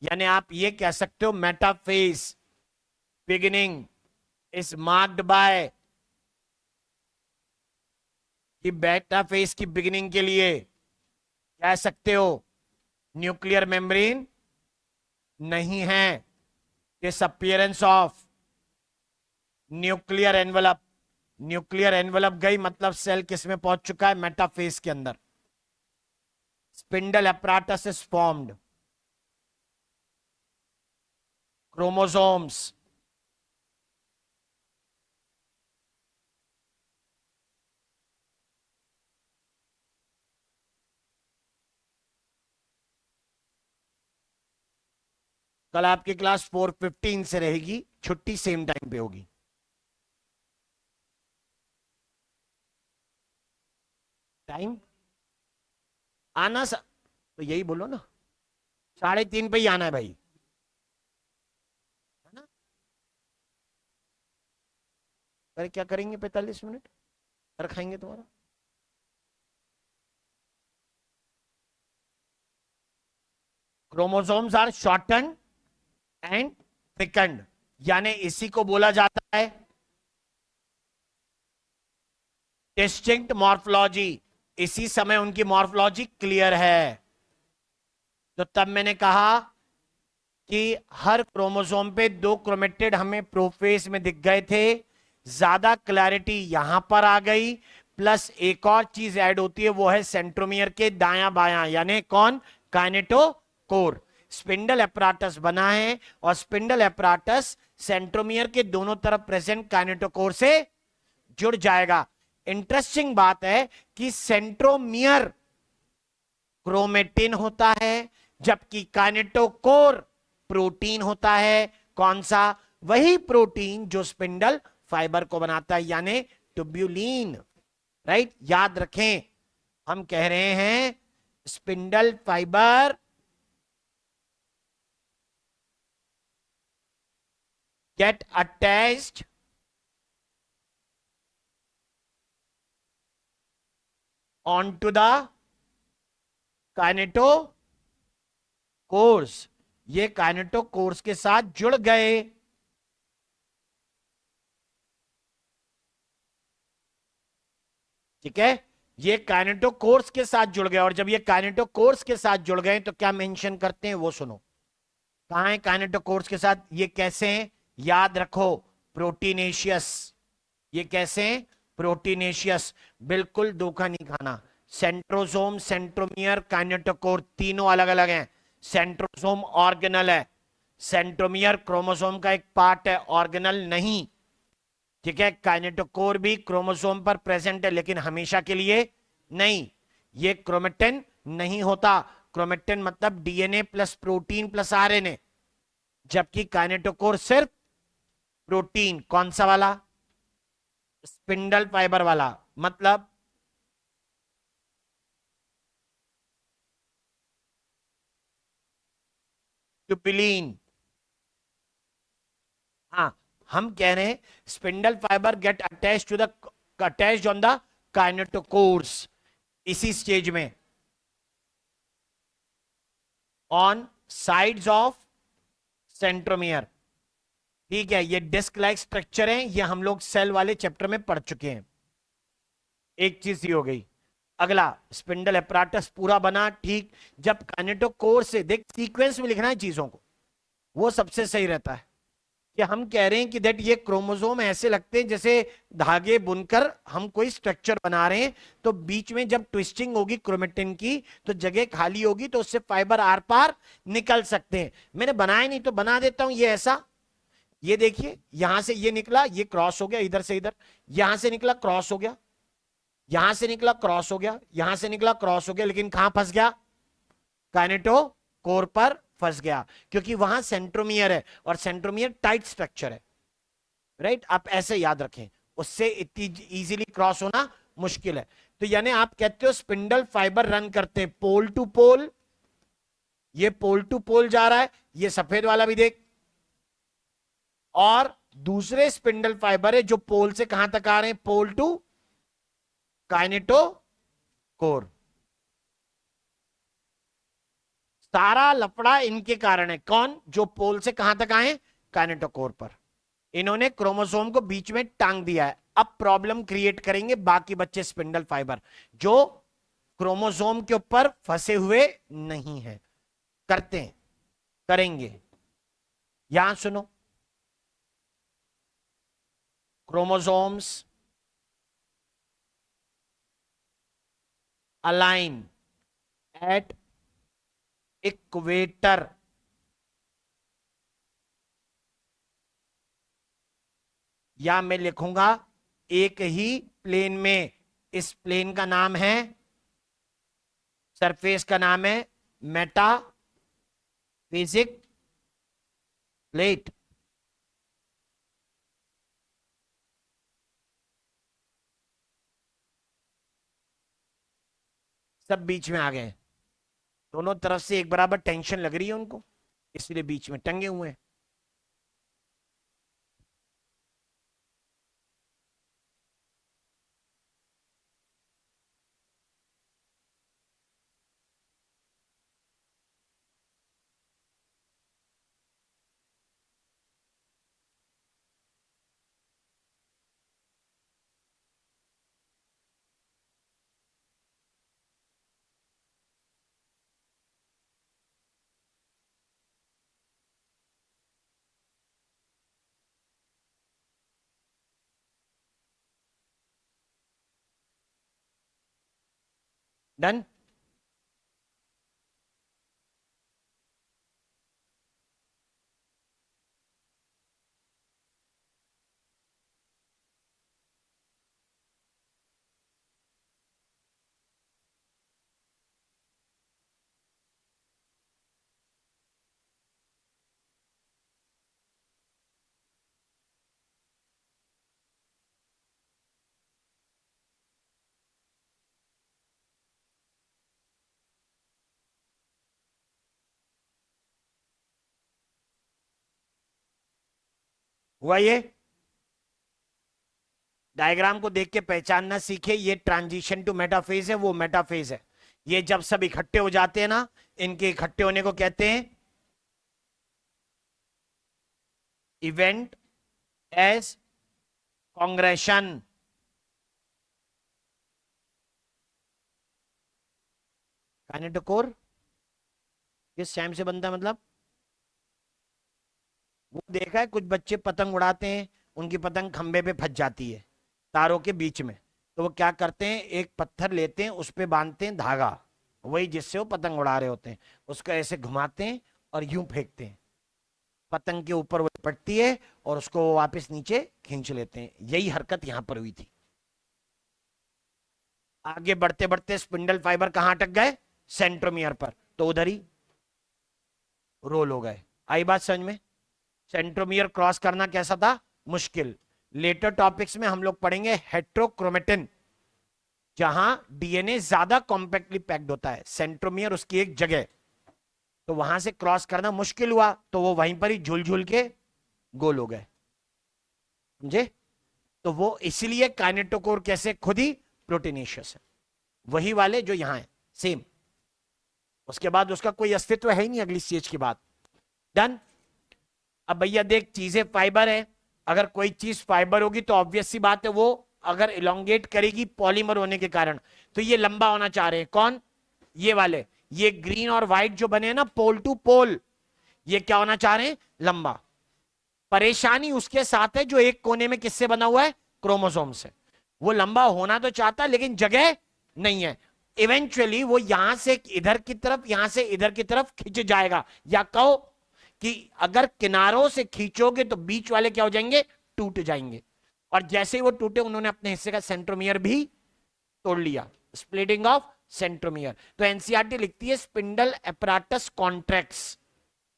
यानी आप ये कह सकते हो metaphase beginning is marked by, कि मेटाफेज की बिगिनिंग के लिए कह सकते हो न्यूक्लियर मेम्ब्रेन नहीं है। Disappearance of nuclear envelope. Nuclear envelope गई मतलब सेल किस में पहुंच चुका है? मेटाफेज के अंदर। Spindle apparatus is formed. Chromosomes, कल आपकी क्लास 4:15 से रहेगी, छुट्टी सेम टाइम पे होगी। टाइम आना तो यही बोलो ना, 3:30 पे ही आना है भाई, है ना? अरे क्या करेंगे 45 मिनट रखाएंगे तुम्हारा। क्रोमोसोम्स आर शॉर्टन एंड थिकन्ड, यानी इसी को बोला जाता है डिस्टिंक्ट मॉर्फोलॉजी। इसी समय उनकी मॉर्फोलॉजी क्लियर है। तो तब मैंने कहा कि हर क्रोमोसोम पे 2 क्रोमेटिड हमें प्रोफेज में दिख गए थे। ज्यादा क्लैरिटी यहां पर आ गई, प्लस एक और चीज ऐड होती है, वो है सेंट्रोमियर के दायां बायां, यानी कौन? काइनेटोकोर। स्पिंडल एपराटस बना है और स्पिंडल एपराटस सेंट्रोमियर के दोनों तरफ प्रेजेंट काइनेटोकोर से जुड़ जाएगा। इंटरेस्टिंग बात है कि सेंट्रोमियर क्रोमेटिन होता है, जबकि काइनेटोकोर प्रोटीन होता है। कौन सा? वही प्रोटीन जो स्पिंडल फाइबर को बनाता है, यानी ट्यूब्यूलिन। राइट, याद रखें, हम कह रहे हैं spindle fibre get attached onto the kinetochores. ये काइनेटोकोर्स के साथ जुड़ गए। ठीक है, ये काइनेटोकोर्स के साथ जुड़ गए, और जब ये काइनेटोकोर्स के साथ जुड़ गए तो क्या मेंशन करते हैं वो सुनो। कहां है काइनेटोकोर्स के साथ? ये कैसे हैं? याद रखो, प्रोटीनेशियस। ये कैसे हैं? प्रोटीनेशियस। बिल्कुल धोखा नहीं खाना। सेंट्रोसोम, सेंट्रोमियर, काइनेटोकोर तीनों अलग अलग हैं। सेंट्रोसोम ऑर्गेनल है, सेंट्रोमियर क्रोमोसोम का एक पार्ट है, ऑर्गेनल नहीं। ठीक है, काइनेटोकोर भी क्रोमोसोम पर प्रेजेंट है, लेकिन हमेशा के लिए नहीं। ये क्रोमेटिन नहीं होता। क्रोमेटिन मतलब DNA plus protein plus RNA, जबकि काइनेटोकोर सिर्फ प्रोटीन। कौन सा वाला? स्पिंडल फाइबर वाला। मतलब ट्यूपिलीन। हाँ, हम कह रहे हैं spindle fibre get attach to the attached on the kinetochores, इसी स्टेज में ऑन साइड्स ऑफ सेंट्रोमियर। ठीक है, ये डिस्क लाइक स्ट्रक्चर है, ये हम लोग सेल वाले चैप्टर में पढ़ चुके हैं। एक चीज ही हो गई। अगला स्पिंडल एपराटस पूरा बना, ठीक। जब काइनेटोकोर से, देख सीक्वेंस में लिखना है चीजों को, वो सबसे सही रहता है। कि हम कह रहे हैं कि दैट ये क्रोमोसोम ऐसे लगते हैं जैसे धागे बुनकर हम कोई स्ट्रक्चर बना रहे हैं, तो बीच में जब ट्विस्टिंग होगी क्रोमेटिन की तो जगह खाली होगी, तो उससे फाइबर आर पार निकल सकते हैं। मैंने बनाया नहीं तो बना देता हूं ये ऐसा। ये देखिए यहां से ये निकला, ये क्रॉस हो गया इधर से इधर, यहां से निकला क्रॉस हो गया, यहां से निकला क्रॉस हो गया, यहां से निकला क्रॉस हो गया, लेकिन कहां फंस गया? काइनेटो कोर पर फंस गया, क्योंकि वहां सेंट्रोमियर है और सेंट्रोमियर टाइट स्ट्रक्चर है। राइट, आप ऐसे याद रखें, उससे इतनी इजीली क्रॉस होना मुश्किल है। तो यानी आप कहते हो स्पिंडल फाइबर रन करते हैं पोल टू पोल, ये पोल टू पोल जा रहा है, ये सफेद वाला भी देख, और दूसरे स्पिंडल फाइबर है जो पोल से कहां तक आ रहे हैं? Pole to kinetochore. सारा लफड़ा इनके कारण है। कौन? जो पोल से कहां तक आए? काइनेटोकोर पर। इन्होंने क्रोमोसोम को बीच में टांग दिया है। अब प्रॉब्लम क्रिएट करेंगे बाकी बच्चे स्पिंडल फाइबर जो क्रोमोसोम के ऊपर फंसे हुए नहीं है। करते हैं, करेंगे। यहां सुनो, क्रोमोसोम्स अलाइन एट इक्वेटर, या मैं लिखूंगा एक ही प्लेन में। इस प्लेन का नाम है, सरफेस का नाम है मेटा फिजिक प्लेट। सब बीच में आ गए, दोनों तरफ से एक बराबर टेंशन लग रही है उनको, इसलिए बीच में टंगे हुए हैं। डन। हुआ ये? डायग्राम को देख के पहचानना सीखे, ये ट्रांजिशन टू मेटाफेज है, वो मेटाफेज है। ये जब सब इकट्ठे हो जाते हैं ना, इनके इकट्ठे होने को कहते हैं इवेंट एज कांग्रेशन। काइनेटोकोर किस टाइम से बनता है? मतलब वो देखा है कुछ बच्चे पतंग उड़ाते हैं, उनकी पतंग खंबे पे फंस जाती है तारों के बीच में, तो वो क्या करते हैं, एक पत्थर लेते हैं, उस पे बांधते हैं धागा, वही जिससे वो पतंग उड़ा रहे होते हैं, उसको ऐसे घुमाते हैं और यूं फेंकते हैं, पतंग के ऊपर वो पड़ती है और उसको वो वापस नीचे खींच लेते हैं। यही हरकत यहां पर हुई थी। आगे बढ़ते बढ़ते स्पिंडल फाइबर कहां अटक गए? सेंट्रोमियर पर, तो उधर ही रोल हो गए। आई बात समझ में? सेंट्रोमियर क्रॉस करना कैसा था? मुश्किल। लेटर टॉपिक्स में हम लोग पढ़ेंगे हेट्रोक्रोमेटिन, जहां डीएनए ज्यादा कॉम्पैक्टली पैक्ड होता है, सेंट्रोमियर उसकी एक जगह, तो वहां से क्रॉस करना मुश्किल हुआ, तो वो वहीं पर ही झुल झुल के गोल हो गए। समझे? तो वो इसीलिए काइनेटोकोर कैसे खुद ही प्रोटीनेशियस है, वही वाले जो यहां है, सेम। उसके बाद उसका कोई अस्तित्व है ही नहीं अगली स्टेज के बाद। डन। अब भैया देख, चीजें फाइबर है, अगर कोई चीज फाइबर होगी तो ऑब्वियस सी बात है वो अगर इलोंगेट करेगी पॉलीमर होने के कारण, तो ये लंबा होना चाह रहे हैं कौन, ये वाले, ये ग्रीन और व्हाइट जो बने हैं ना पोल टू पोल, ये क्या होना चाह रहे हैं, लंबा। परेशानी उसके साथ है जो एक कोने में किससे बना हुआ है, क्रोमोसोम से। वो लंबा होना तो चाहता है लेकिन जगह नहीं है, इवेंचुअली वो यहां से इधर की तरफ, यहां से इधर की तरफ खिंच जाएगा, या कहो कि अगर किनारों से खींचोगे तो बीच वाले क्या हो जाएंगे, टूट जाएंगे। और जैसे ही वो टूटे उन्होंने अपने हिस्से का सेंट्रोमियर भी तोड़ लिया, स्प्लिटिंग ऑफ सेंट्रोमियर। तो एनसीईआरटी लिखती है स्पिंडल एपराटस कॉन्ट्रैक्ट्स,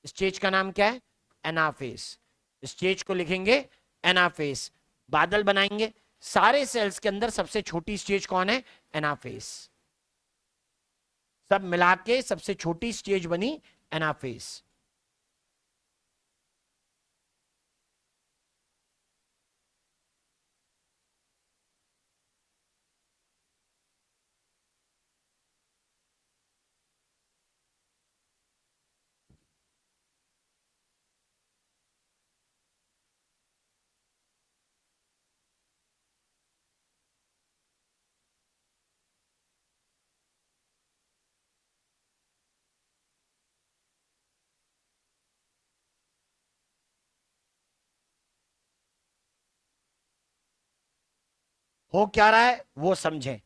स्टेज का नाम क्या है, एनाफेज। स्टेज को लिखेंगे एनाफेज, बादल बनाएंगे। सारे सेल्स के अंदर सबसे छोटी स्टेज कौन है, एनाफेज। सब मिला के सबसे छोटी स्टेज बनी एनाफेज। हो क्या रहा है वो समझें।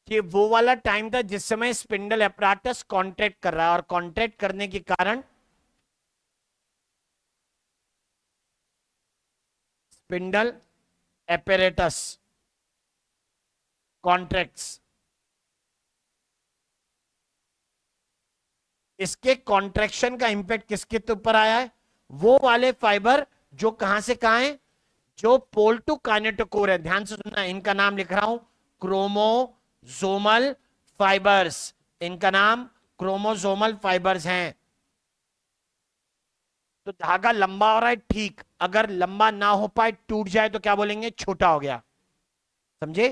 ये वो वाला टाइम था जिस समय स्पिंडल एपराटस कॉन्ट्रैक्ट कर रहा है, और कॉन्ट्रैक्ट करने के कारण स्पिंडल एपरेटस कॉन्ट्रैक्ट्स। इसके कॉन्ट्रैक्शन का इंपैक्ट किसके ऊपर आया है, वो वाले फाइबर जो कहां से कहां है, जो पोल टू काइनेटोकोर है। ध्यान से सुनना, इनका नाम लिख रहा हूं क्रोमोसोमल फाइबर्स, इनका नाम क्रोमोसोमल फाइबर्स हैं। तो धागा लंबा हो रहा है ठीक, अगर लंबा ना हो पाए टूट जाए तो क्या बोलेंगे, छोटा हो गया, समझे।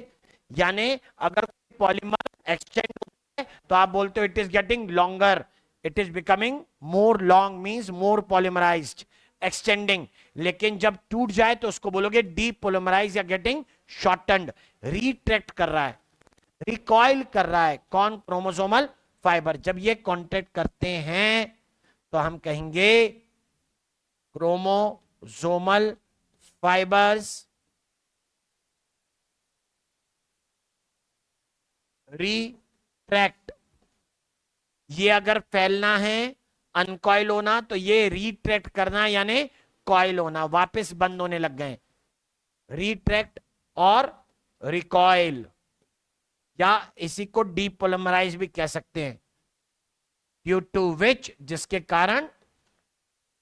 यानी अगर पॉलीमर एक्सटेंड होता है तो आप बोलते हो it is getting longer, it is becoming more long, means more polymerised, extending. लेकिन जब टूट जाए तो उसको बोलोगे डीपोलिमराइज या गेटिंग शॉर्टनड, रिट्रैक्ट कर रहा है, रिकॉइल कर रहा है। कौन, क्रोमोसोमल फाइबर। जब ये कॉन्ट्रैक्ट करते हैं तो हम कहेंगे क्रोमोसोमल फाइबर्स रिट्रैक्ट। ये अगर फैलना है, अनकॉइल होना, तो ये रिट्रैक्ट करना यानी कॉइल होना, वापस बंद होने लग गए। रिट्रैक्ट और रिकॉइल, या इसी को डीपोलिमराइज भी कह सकते हैं, ड्यू टू विच, जिसके कारण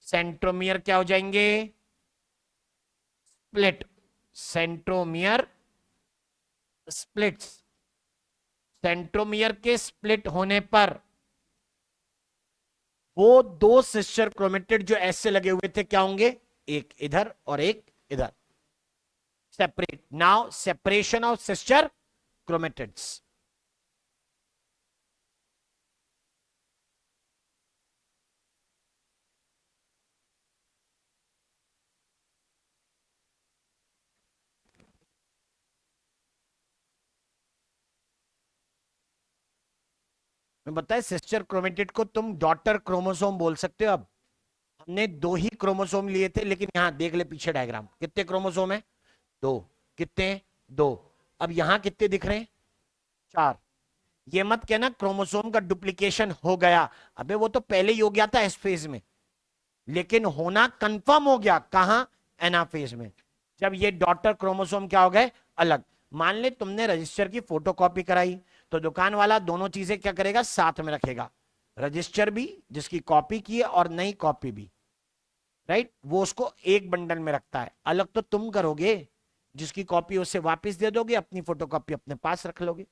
सेंट्रोमियर क्या हो जाएंगे, स्प्लिट। सेंट्रोमियर स्प्लिट्स, सेंट्रोमियर के स्प्लिट होने पर वो दो सिस्टर क्रोमेटिड जो ऐसे लगे हुए थे क्या होंगे, एक इधर और एक इधर, separate. Now separation of sister chromatids. मैं बताया सिस्टर क्रोमेटिड को तुम डॉटर क्रोमोसोम बोल सकते हो। अब हमने दो ही क्रोमोसोम लिए थे, लेकिन यहां देख ले पीछे डायग्राम, कितने क्रोमोसोम है, दो। कितने, दो। अब यहां कितने दिख रहे हैं, चार। ये मत कहना क्रोमोसोम का डुप्लीकेशन हो गया, अबे वो तो पहले ही हो गया था एस फेज में, लेकिन होना कंफर्म हो गया कहां, एनाफेज में, जब ये डॉटर क्रोमोसोम क्या हो गए, अलग। मान ले तुमने रजिस्टर की फोटोकॉपी कराई, तो दुकान वाला दोनों चीजें क्या करेगा, साथ में रखेगा, रजिस्टर भी जिसकी कॉपी की है और नई कॉपी भी, राइट। वो उसको एक बंडल में रखता है। अलग तो तुम करोगे, जिसकी कॉपी उसे वापस दे दोगे, अपनी फोटोकॉपी अपने पास रख लोगे।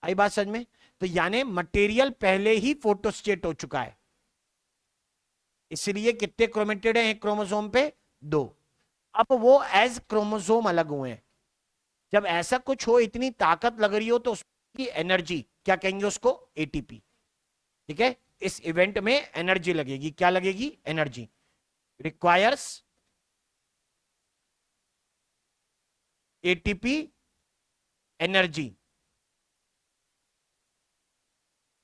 आई बात समझ में। तो यानी मटेरियल पहले ही फोटोस्टेट हो चुका है, इसलिए कितने क्रोमेटिड हैं एक क्रोमोसोम पे, दो। अब वो एज क्रोमोसोम अलग हुए हैं। जब ऐसा कुछ हो, इतनी ताकत लग रही हो, तो उसकी एनर्जी क्या कहेंगे उसको? एटीपी। ठीक है, इस इवेंट में एनर्जी लगेगी, क्या लगेगी? एनर्जी। Requires ATP energy.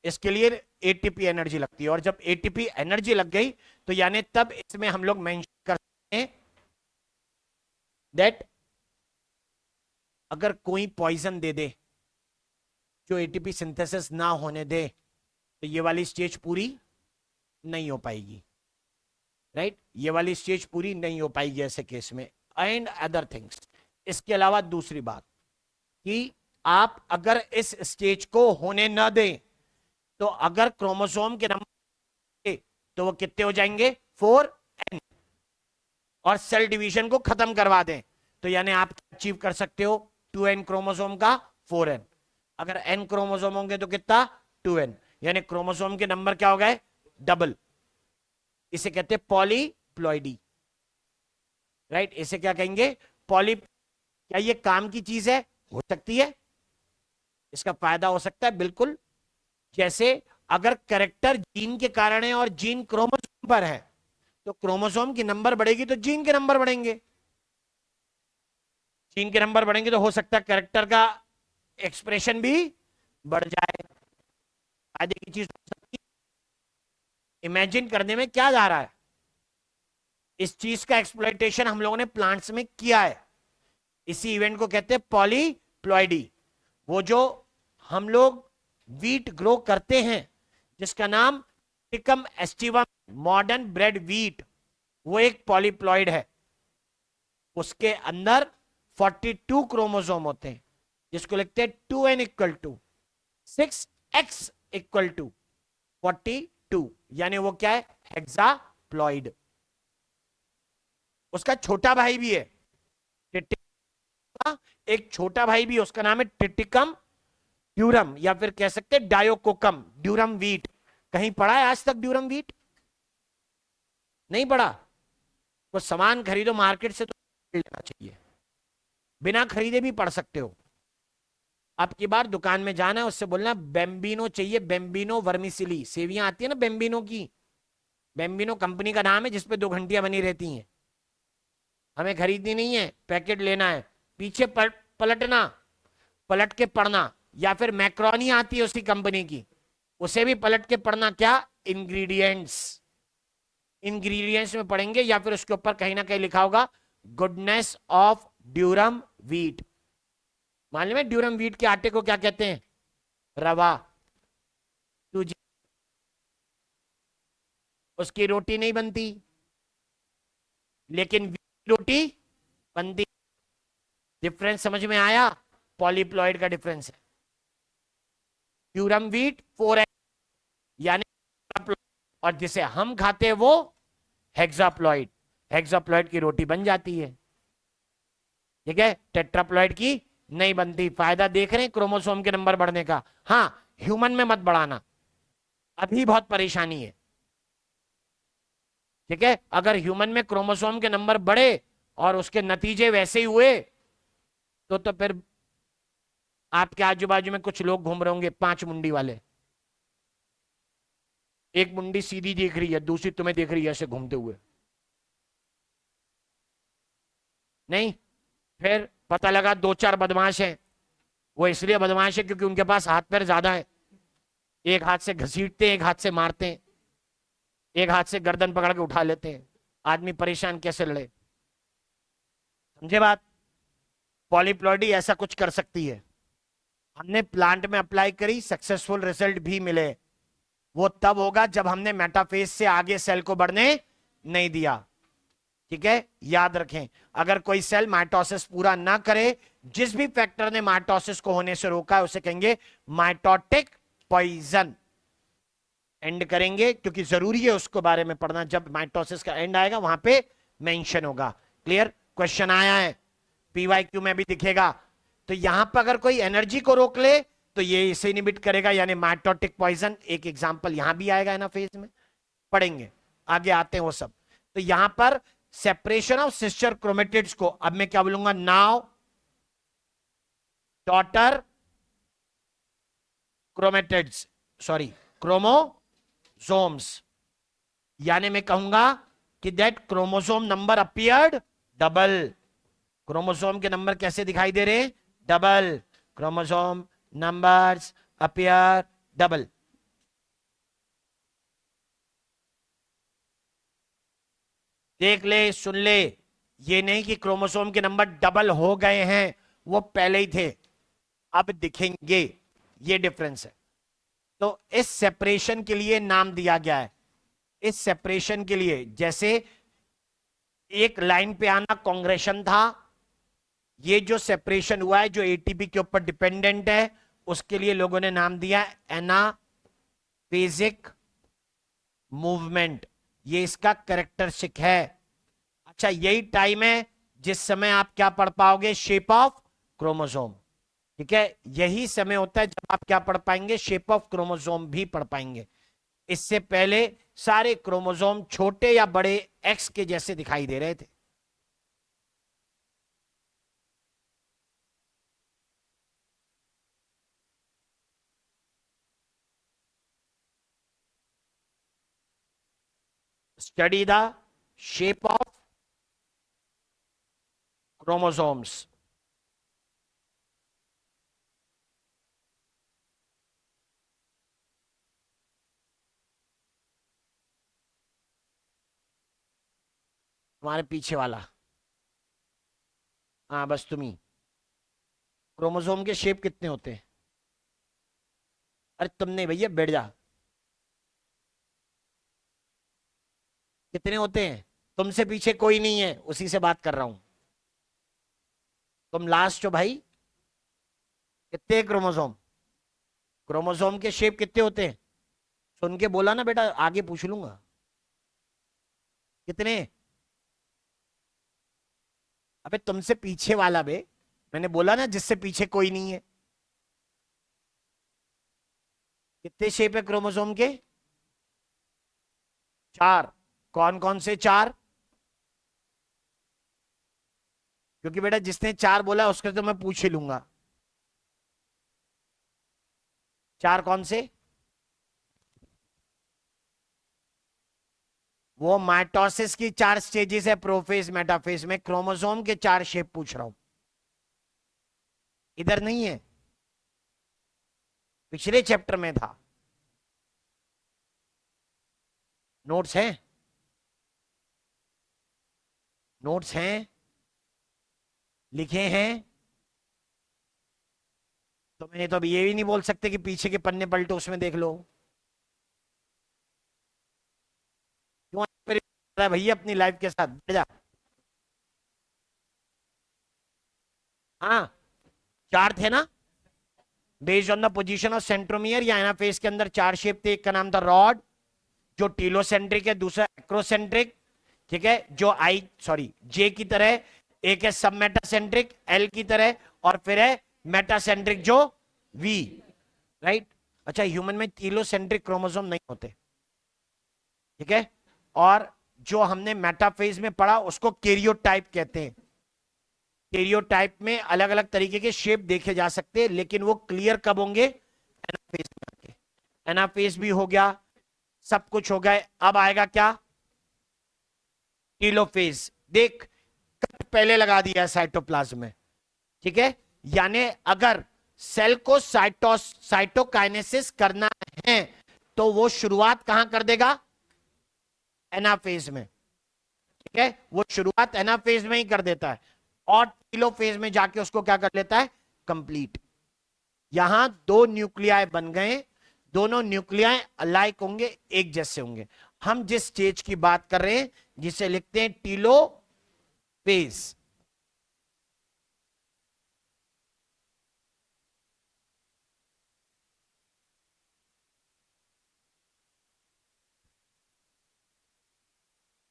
इसके लिए एटीपी एनर्जी लगती है, और जब एटीपी एनर्जी लग गई तो यानी तब इसमें हम लोग मेंशन कर सकते हैं दैट अगर कोई पॉइजन दे दे जो एटीपी सिंथेसिस ना होने दे, तो ये वाली स्टेज पूरी नहीं हो पाएगी। राइट, ये वाली स्टेज पूरी नहीं हो पाएगी ऐसे केस में, एंड अदर थिंग्स। इसके अलावा दूसरी बात कि आप अगर इस स्टेज को होने न दें, तो अगर क्रोमोसोम के नंबर तो वो कितने हो जाएंगे? 4n। और सेल डिवीजन को खत्म करवा दें, तो यानी आप अचीव कर सकते हो 2n क्रोमोसोम का 4n। अगर n क्रोमोसोम होंगे तो कितना? 2n। यानी क्रोमोसोम के नंबर क्या हो गए? डबल। इसे कहते हैं पॉलीप्लॉइडी। राइट, इसे क्या कहेंगे? पॉली। क्या ये काम की चीज है? हो सकती है, इसका फायदा हो सकता है, बिल्कुल। जैसे अगर करेक्टर जीन के कारण है और जीन क्रोमोसोम पर है, तो क्रोमोसोम की नंबर बढ़ेगी तो जीन के नंबर बढ़ेंगे। जीन के नंबर बढ़ेंगे तो हो सकता है करेक्टर का एक्सप्रेशन भी बढ़ जाए। फायदे की चीज हो सकती है। इमेजिन करने में क्या जा रहा है, इस चीज का एक्सप्लॉइटेशन हम लोगों ने प्लांट्स में किया है। इसी इवेंट को कहते हैं पॉलीप्लॉइडी। वो जो हम लोग वीट ग्रो करते हैं, जिसका नाम Tikam aestivum, modern bread wheat, वो एक पॉलीप्लॉइड है। उसके अंदर 42 क्रोमोसोम होते हैं, जिसको लिखते हैं 2n equal to 6x equal to 42। यानी वो क्या है? हेक्साप्लॉइड। उसका छोटा भाई भी है, एक छोटा भाई भी, उसका नाम है टिटिकम ड्यूरम, या फिर कह सकते हैं डायोकोकम ड्यूरम वीट। कहीं पढ़ा है आज तक ड्यूरम वीट? नहीं पढ़ा? वो सामान खरीदो मार्केट से तो लेना चाहिए, बिना खरीदे भी पढ़ सकते हो। अब की बार दुकान में जाना है, उससे बोलना बेम्बिनो चाहिए, बेम्बिनो वर्मिसिली। सेवियां आती है ना बेम्बिनो की, बेम्बिनो कंपनी का नाम है, जिसपे 2 घंटियां बनी रहती हैं। हमें खरीदनी नहीं है, पैकेट लेना है, पीछे पलटना, पलट के पढ़ना। या फिर मैक्रोनी आती है उसी कंपनी की, उसे भी पलट के पढ़ना। क्या? इंग्रेडिएंट्स। इंग्रेडिएंट्स में पढ़ेंगे, या फिर उसके ऊपर कहीं ना कहीं लिखा होगा गुडनेस ऑफ ड्यूरम व्हीट। मालूम है ड्यूरम व्हीट के आटे को क्या कहते हैं? रवा। सूजी। उसकी रोटी नहीं बनती, लेकिन व्हीट रोटी बनती। डिफरेंस समझ में आया? पॉलीप्लॉइड का डिफरेंस है। ड्यूरम व्हीट 4n, यानी, और जिसे हम खाते हैं वो हेक्साप्लॉइड। हेक्साप्लॉइड की रोटी बन जाती है, ठीक है, टेट्राप्लॉइड की नहीं बनती। फायदा देख रहे हैं क्रोमोसोम के नंबर बढ़ने का? हाँ, ह्यूमन में मत बढ़ाना, अभी बहुत परेशानी है। ठीक है, अगर ह्यूमन में क्रोमोसोम के नंबर बढ़े और उसके नतीजे वैसे ही हुए, तो फिर आपके आजू बाजू में कुछ लोग घूम रहे होंगे 5 मुंडी वाले। एक मुंडी सीधी देख रही है, दूसरी तुम्हें देख रही है ऐसे घूमते हुए। नहीं, फिर पता लगा 2-4 बदमाश हैं। वो इसलिए बदमाश है क्योंकि उनके पास हाथ पैर ज्यादा है। एक हाथ से घसीटते हैं, एक हाथ से मारते हैं, एक हाथ से गर्दन पकड़ के उठा लेते हैं। आदमी परेशान कैसे लड़े? समझे बात? पॉलीप्लॉइडी ऐसा कुछ कर सकती है। हमने प्लांट में अप्लाई करी, सक्सेसफुल रिजल्ट भी मिले। वो तब होगा जब हमने मेटाफेज से आगे सेल को बढ़ने नहीं दिया। ठीक है, याद रखें, अगर कोई सेल माइटोसिस पूरा ना करे, जिस भी फैक्टर ने माइटोसिस को होने से रोका है, उसे कहेंगे माइटोटिक पॉइजन। एंड करेंगे, क्योंकि जरूरी है उसको बारे में पढ़ना, जब माइटोसिस का एंड आएगा वहां पे मेंशन होगा। क्लियर? क्वेश्चन आया है, पीवाईक्यू में भी दिखेगा। तो यहां पर अगर कोई एनर्जी को रोक ले तो ये इसे इनहिबिट करेगा, यानी माइटोटिक पॉइजन। एक एग्जांपल यहां भी आएगा एनाफेज में, पढ़ेंगे, आगे आते हैं वो सब। तो यहां पर सेपरेशन ऑफ सिस्टर क्रोमेटिड्स को अब मैं क्या बोलूंगा, now daughter chromatids, sorry chromosomes, यानी मैं कहूंगा कि that chromosome number appeared double. Chromosome के नंबर कैसे दिखाई दे रहे हैं, double. Chromosome numbers appear double. देख ले, सुन ले, ये नहीं कि क्रोमोसोम के नंबर डबल हो गए हैं, वो पहले ही थे, अब दिखेंगे, ये डिफरेंस है। तो इस सेपरेशन के लिए नाम दिया गया है। इस सेपरेशन के लिए जैसे एक लाइन पे आना कांग्रेशन था, ये जो सेपरेशन हुआ है जो एटीपी के ऊपर डिपेंडेंट है, उसके लिए लोगों ने नाम दिया एनाफेजिक मूवमेंट। ये इसका कैरेक्टरिस्टिक है। अच्छा, यही टाइम है जिस समय आप क्या पढ़ पाओगे, शेप ऑफ क्रोमोसोम। ठीक है, यही समय होता है जब आप क्या पढ़ पाएंगे, शेप ऑफ क्रोमोसोम भी पढ़ पाएंगे। इससे पहले सारे क्रोमोसोम छोटे या बड़े एक्स के जैसे दिखाई दे रहे थे। Study the shape of chromosomes. तुम्हारे पीछे वाला, हाँ बस तुम ही। क्रोमोसोम के शेप कितने होते हैं? अरे तुमने भैया बैठ जा। कितने होते हैं? तुमसे पीछे कोई नहीं है, उसी से बात कर रहा हूं। तुम लास्ट हो भाई। कितने क्रोमोसोम? क्रोमोसोम के शेप कितने होते हैं? सुन के बोला ना बेटा, आगे पूछ लूंगा। कितने? अबे तुमसे पीछे वाला बे, मैंने बोला ना जिससे पीछे कोई नहीं है। कितने शेप है क्रोमोसोम के? चार। कौन कौन से चार? क्योंकि बेटा जिसने चार बोला उसके तो मैं पूछ ही लूंगा। चार कौन से? वो माइटोसिस की चार स्टेजेस है, प्रोफेज मेटाफेज में। क्रोमोसोम के चार शेप पूछ रहा हूं, इधर नहीं है, पिछले चैप्टर में था। नोट्स हैं? नोट्स हैं, लिखे हैं? तो मैंने तो अब ये भी नहीं बोल सकते कि पीछे के पन्ने पलटो उसमें देख लो। क्यों है भैया अपनी लाइफ के साथ, बैठ जा। हाँ, चार थे ना, based on the position of centromere या एनाफेज के अंदर चार शेप थे। एक का नाम था रॉड, जो टीलोसेंट्रिक है, दूसरा एक्रोसेंट्रिक, ठीक है, जो आई सॉरी जे की तरह, एक है सब मेटासेंट्रिक एल की तरह, और फिर है मेटासेंट्रिक जो वी, राइट। अच्छा, ह्यूमन में टीलोसेंट्रिक क्रोमोसोम नहीं होते, ठीक है। और जो हमने मेटाफेज में पढ़ा उसको कैरियोटाइप कहते हैं। कैरियोटाइप में अलग अलग तरीके के शेप देखे जा सकते हैं, लेकिन वो क्लियर कब होंगे, एनाफेज में आके। एनाफेज भी हो गया, सब कुछ हो गया, अब आएगा क्या, टीलोफेज। देख, कट पहले लगा दिया साइटोप्लाज्म में, ठीक है। यानी अगर सेल को साइटोकाइनेसिस करना है तो वो शुरुआत कहां कर देगा, एनाफेज में, ठीक है। वो शुरुआत एनाफेज में ही कर देता है और टीलोफेज में जाके उसको क्या कर लेता है, कंप्लीट। यहां दो न्यूक्लियाई बन गए, दोनों न्यूक्लियाई अलाइक होंगे, एक जैसे होंगे। हम जिस स्टेज की बात कर रहे हैं जिसे लिखते हैं टीलोफेज।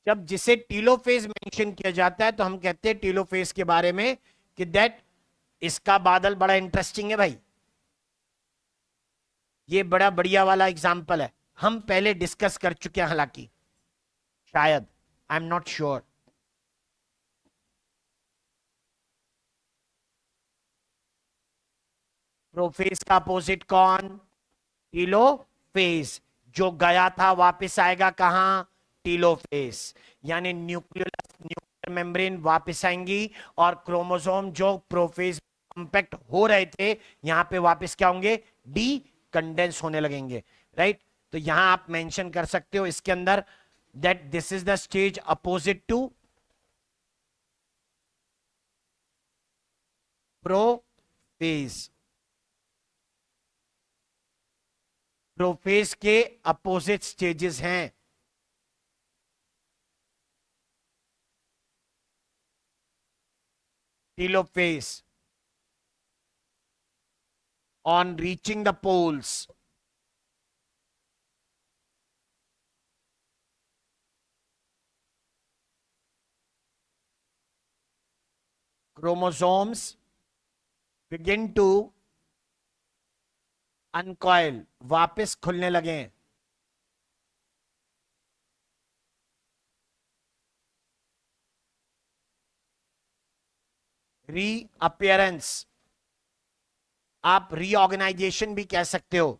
जब जिसे टीलोफेज मेंशन किया जाता है तो हम कहते हैं टीलोफेज के बारे में कि दैट, इसका बादल बड़ा इंटरेस्टिंग है भाई। ये बड़ा बढ़िया वाला एग्जाम्पल है, हम पहले डिस्कस कर चुके हैं हालांकि, शायद, I am not sure. Prophase का अपोजिट कौन? टीलोफेज। जो गया था वापस आएगा कहां? टीलोफेज। यानी न्यूक्लियर मेम्ब्रेन वापस आएंगी, और क्रोमोसोम जो प्रोफेज कंपैक्ट हो रहे थे यहां पे वापस क्या होंगे? डी कंडेंस होने लगेंगे। राइट? तो यहां आप मेंशन कर सकते हो इसके अंदर that this is the stage opposite to prophase. Prophase के अपोजिट स्टेजेस हैं। Telophase. On reaching the poles, chromosomes begin to uncoil, वापस खुलने लगे। रीअपियरेंस, आप रीऑर्गेनाइजेशन भी कह सकते हो,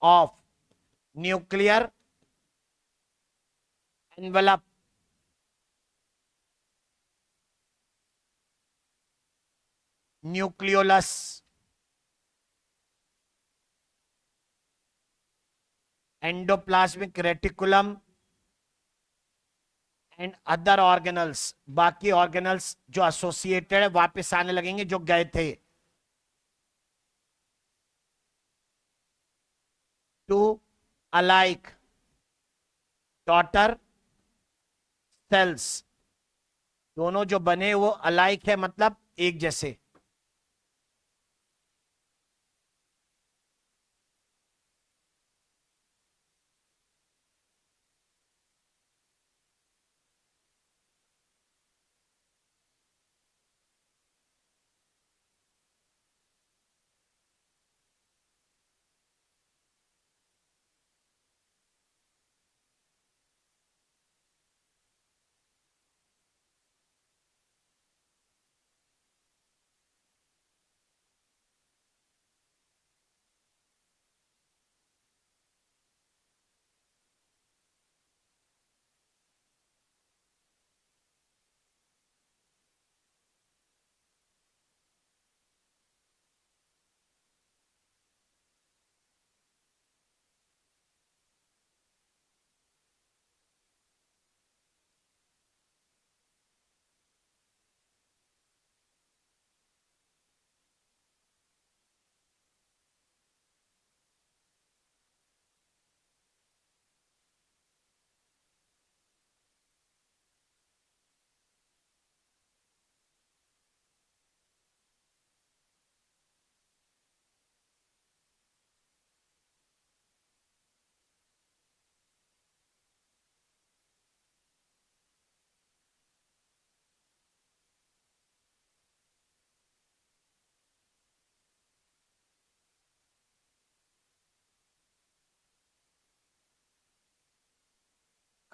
of nuclear envelope, nucleolus, endoplasmic reticulum and other organelles. बाकी ऑर्गेनल्स जो एसोसिएटेड है वापस आने लगेंगे जो गए थे। टू अलाइक डॉटर सेल्स, दोनों जो बने वो अलाइक है, मतलब एक जैसे।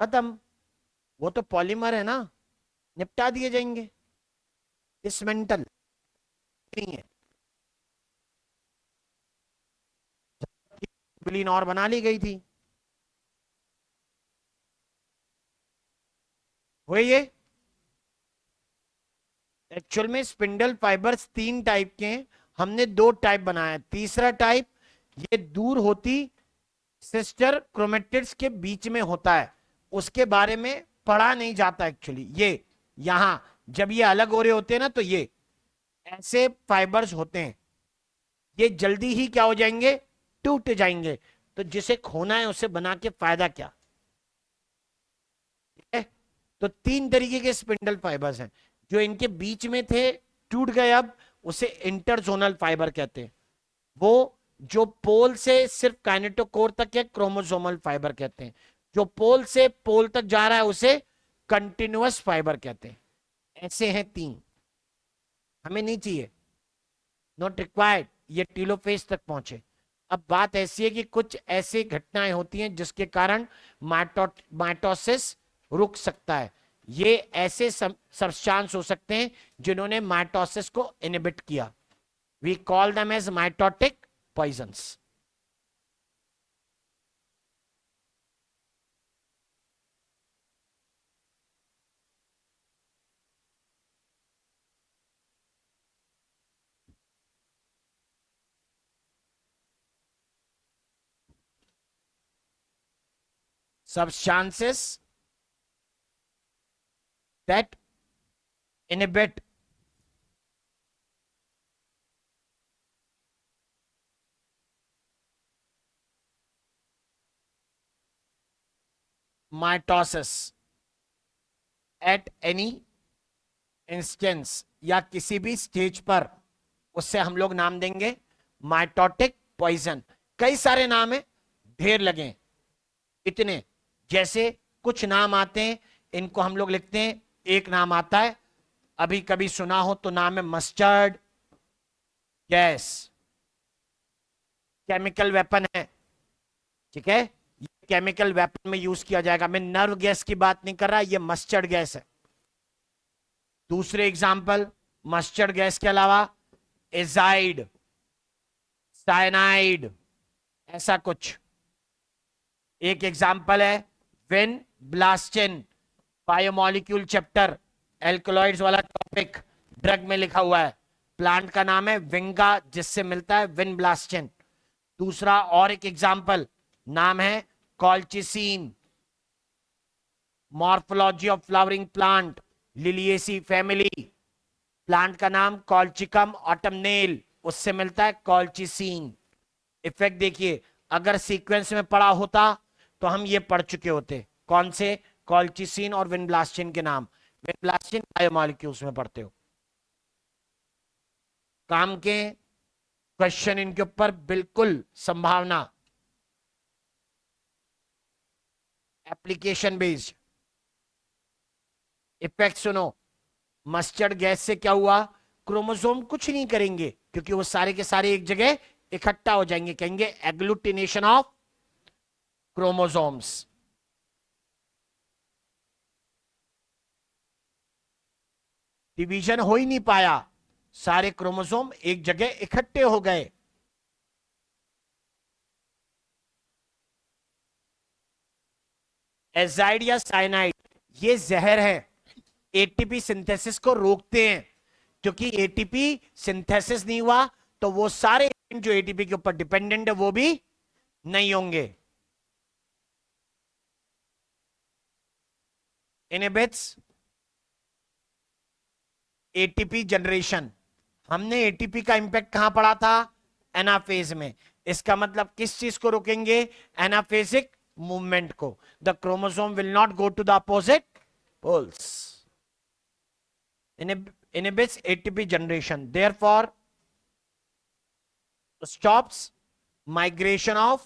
खत्म। वो तो पॉलीमर है ना, निपटा दिए जाएंगे। डिसमेंटल नहीं है, विलीन और बना ली गई थी। हुए ये। एक्चुअल में स्पिंडल फाइबर्स तीन टाइप के हैं, हमने दो टाइप बनाया। तीसरा टाइप ये दूर होती सिस्टर क्रोमेटिड्स के बीच में होता है, उसके बारे में पढ़ा नहीं जाता एक्चुअली। ये यहां जब ये अलग हो रहे होते हैं ना, तो ये ऐसे फाइबर्स होते हैं, ये जल्दी ही क्या हो जाएंगे? टूट जाएंगे। तो जिसे खोना है उसे बना के फायदा क्या है? तो तीन तरीके के स्पिंडल फाइबर्स हैं। जो इनके बीच में थे टूट गए, अब उसे इंटरजोनल फाइबर कहते हैं। वो जो पोल से सिर्फ काइनेटोकोर तक है क्रोमोसोमल फाइबर कहते हैं। जो पोल से पोल तक जा रहा है उसे कंटिन्यूअस फाइबर कहते हैं। ऐसे हैं तीन, हमें नहीं चाहिए, नॉट रिक्वायर्ड ये टीलोफेज तक पहुंचे। अब बात ऐसी है कि कुछ ऐसी घटनाएं होती हैं जिसके कारण माइटोसिस रुक सकता है। ये ऐसे सब्सटेंस हो सकते हैं जिन्होंने माइटोसिस को इनहिबिट किया। We call them as mitotic poisons. Substances that inhibit mitosis at any instance या किसी भी स्टेज पर, उससे हम लोग नाम देंगे माइटोटिक पॉइजन। कई सारे नाम है, ढेर लगे इतने, जैसे कुछ नाम आते हैं इनको हम लोग लिखते हैं। एक नाम आता है, अभी कभी सुना हो तो, नाम है मस्टर्ड गैस। केमिकल वेपन है, ठीक है, ये केमिकल वेपन में यूज किया जाएगा। मैं नर्व गैस की बात नहीं कर रहा, ये मस्टर्ड गैस है। दूसरे एग्जाम्पल मस्टर्ड गैस के अलावा एजाइड, साइनाइड, ऐसा कुछ। एक एग्जाम्पल है विन ब्लास्टिन, बायोमोलिक्यूल चैप्टर, एल्कलॉइड्स वाला टॉपिक ड्रग में लिखा हुआ है। प्लांट का नाम है विंगा, जिससे मिलता है विन ब्लास्टिन। दूसरा और एक एग्जाम्पल नाम है colchicine, morphology of flowering plant, Liliaceae family, plant का नाम कॉल्चिकम ऑटमनेल, उससे मिलता है कॉल्चिसीन। इफेक्ट देखिए, अगर सीक्वेंस में पढ़ा होता तो हम ये पढ़ चुके होते। कौन से? कॉल्चिसीन और विनब्लास्टिन के नाम। विनब्लास्टिन बायोमॉलिक्यूल्स में पढ़ते हो। काम के क्वेश्चन इनके ऊपर बिल्कुल संभावना। Application based. इफेक्ट सुनो, मस्टर्ड गैस से क्या हुआ? क्रोमोसोम कुछ नहीं करेंगे, क्योंकि वो सारे के सारे एक जगह इकट्ठा हो जाएंगे, कहेंगे एग्लूटिनेशन ऑफ क्रोमोसोम्स। डिवीजन हो ही नहीं पाया, सारे क्रोमोसोम एक जगह इकट्ठे हो गए। एजाइड या साइनाइड ये जहर है, एटीपी सिंथेसिस को रोकते हैं। क्योंकि एटीपी सिंथेसिस नहीं हुआ तो वो सारे जो एटीपी के ऊपर डिपेंडेंट है वो भी नहीं होंगे। Inhibits ATP generation. हमने एटीपी का इंपैक्ट कहां पड़ा था? एनाफेज में। इसका मतलब किस चीज को रोकेंगे? एनाफेजिक मूवमेंट को। The chromosome will not go to the opposite poles. inhibits ATP generation, therefore stops migration of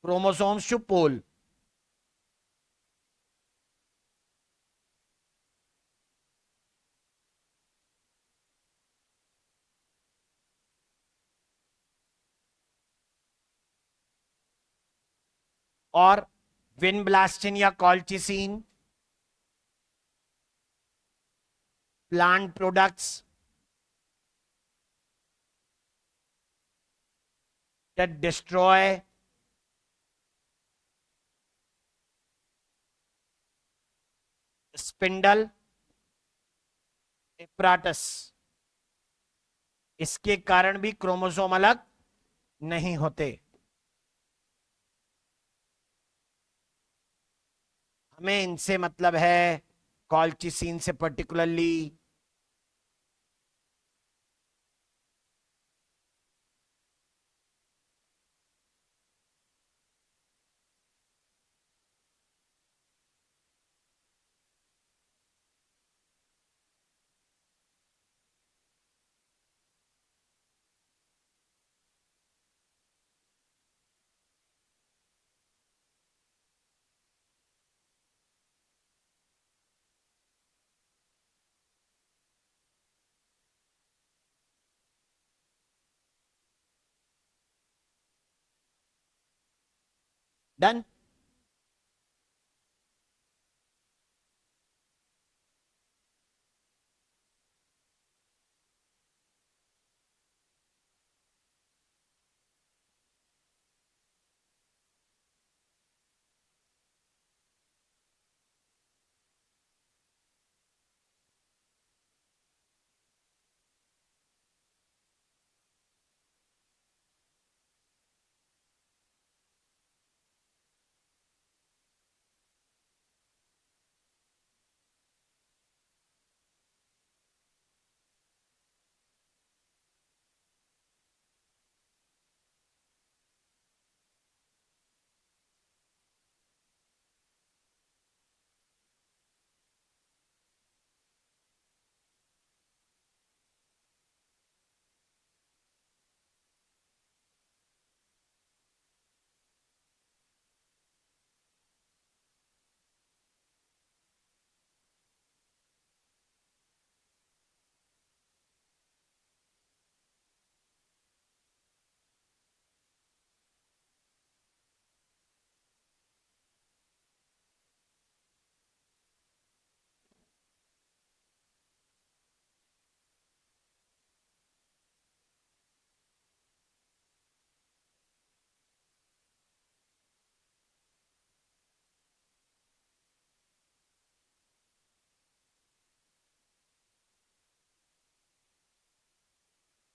chromosomes to pole। और विनब्लास्टिन या colchicine plant products that destroy spindle apparatus, इसके कारण भी क्रोमोसोम अलग नहीं होते। हमें इनसे मतलब है, कॉल्चिसिन से पर्टिकुलरली। डन।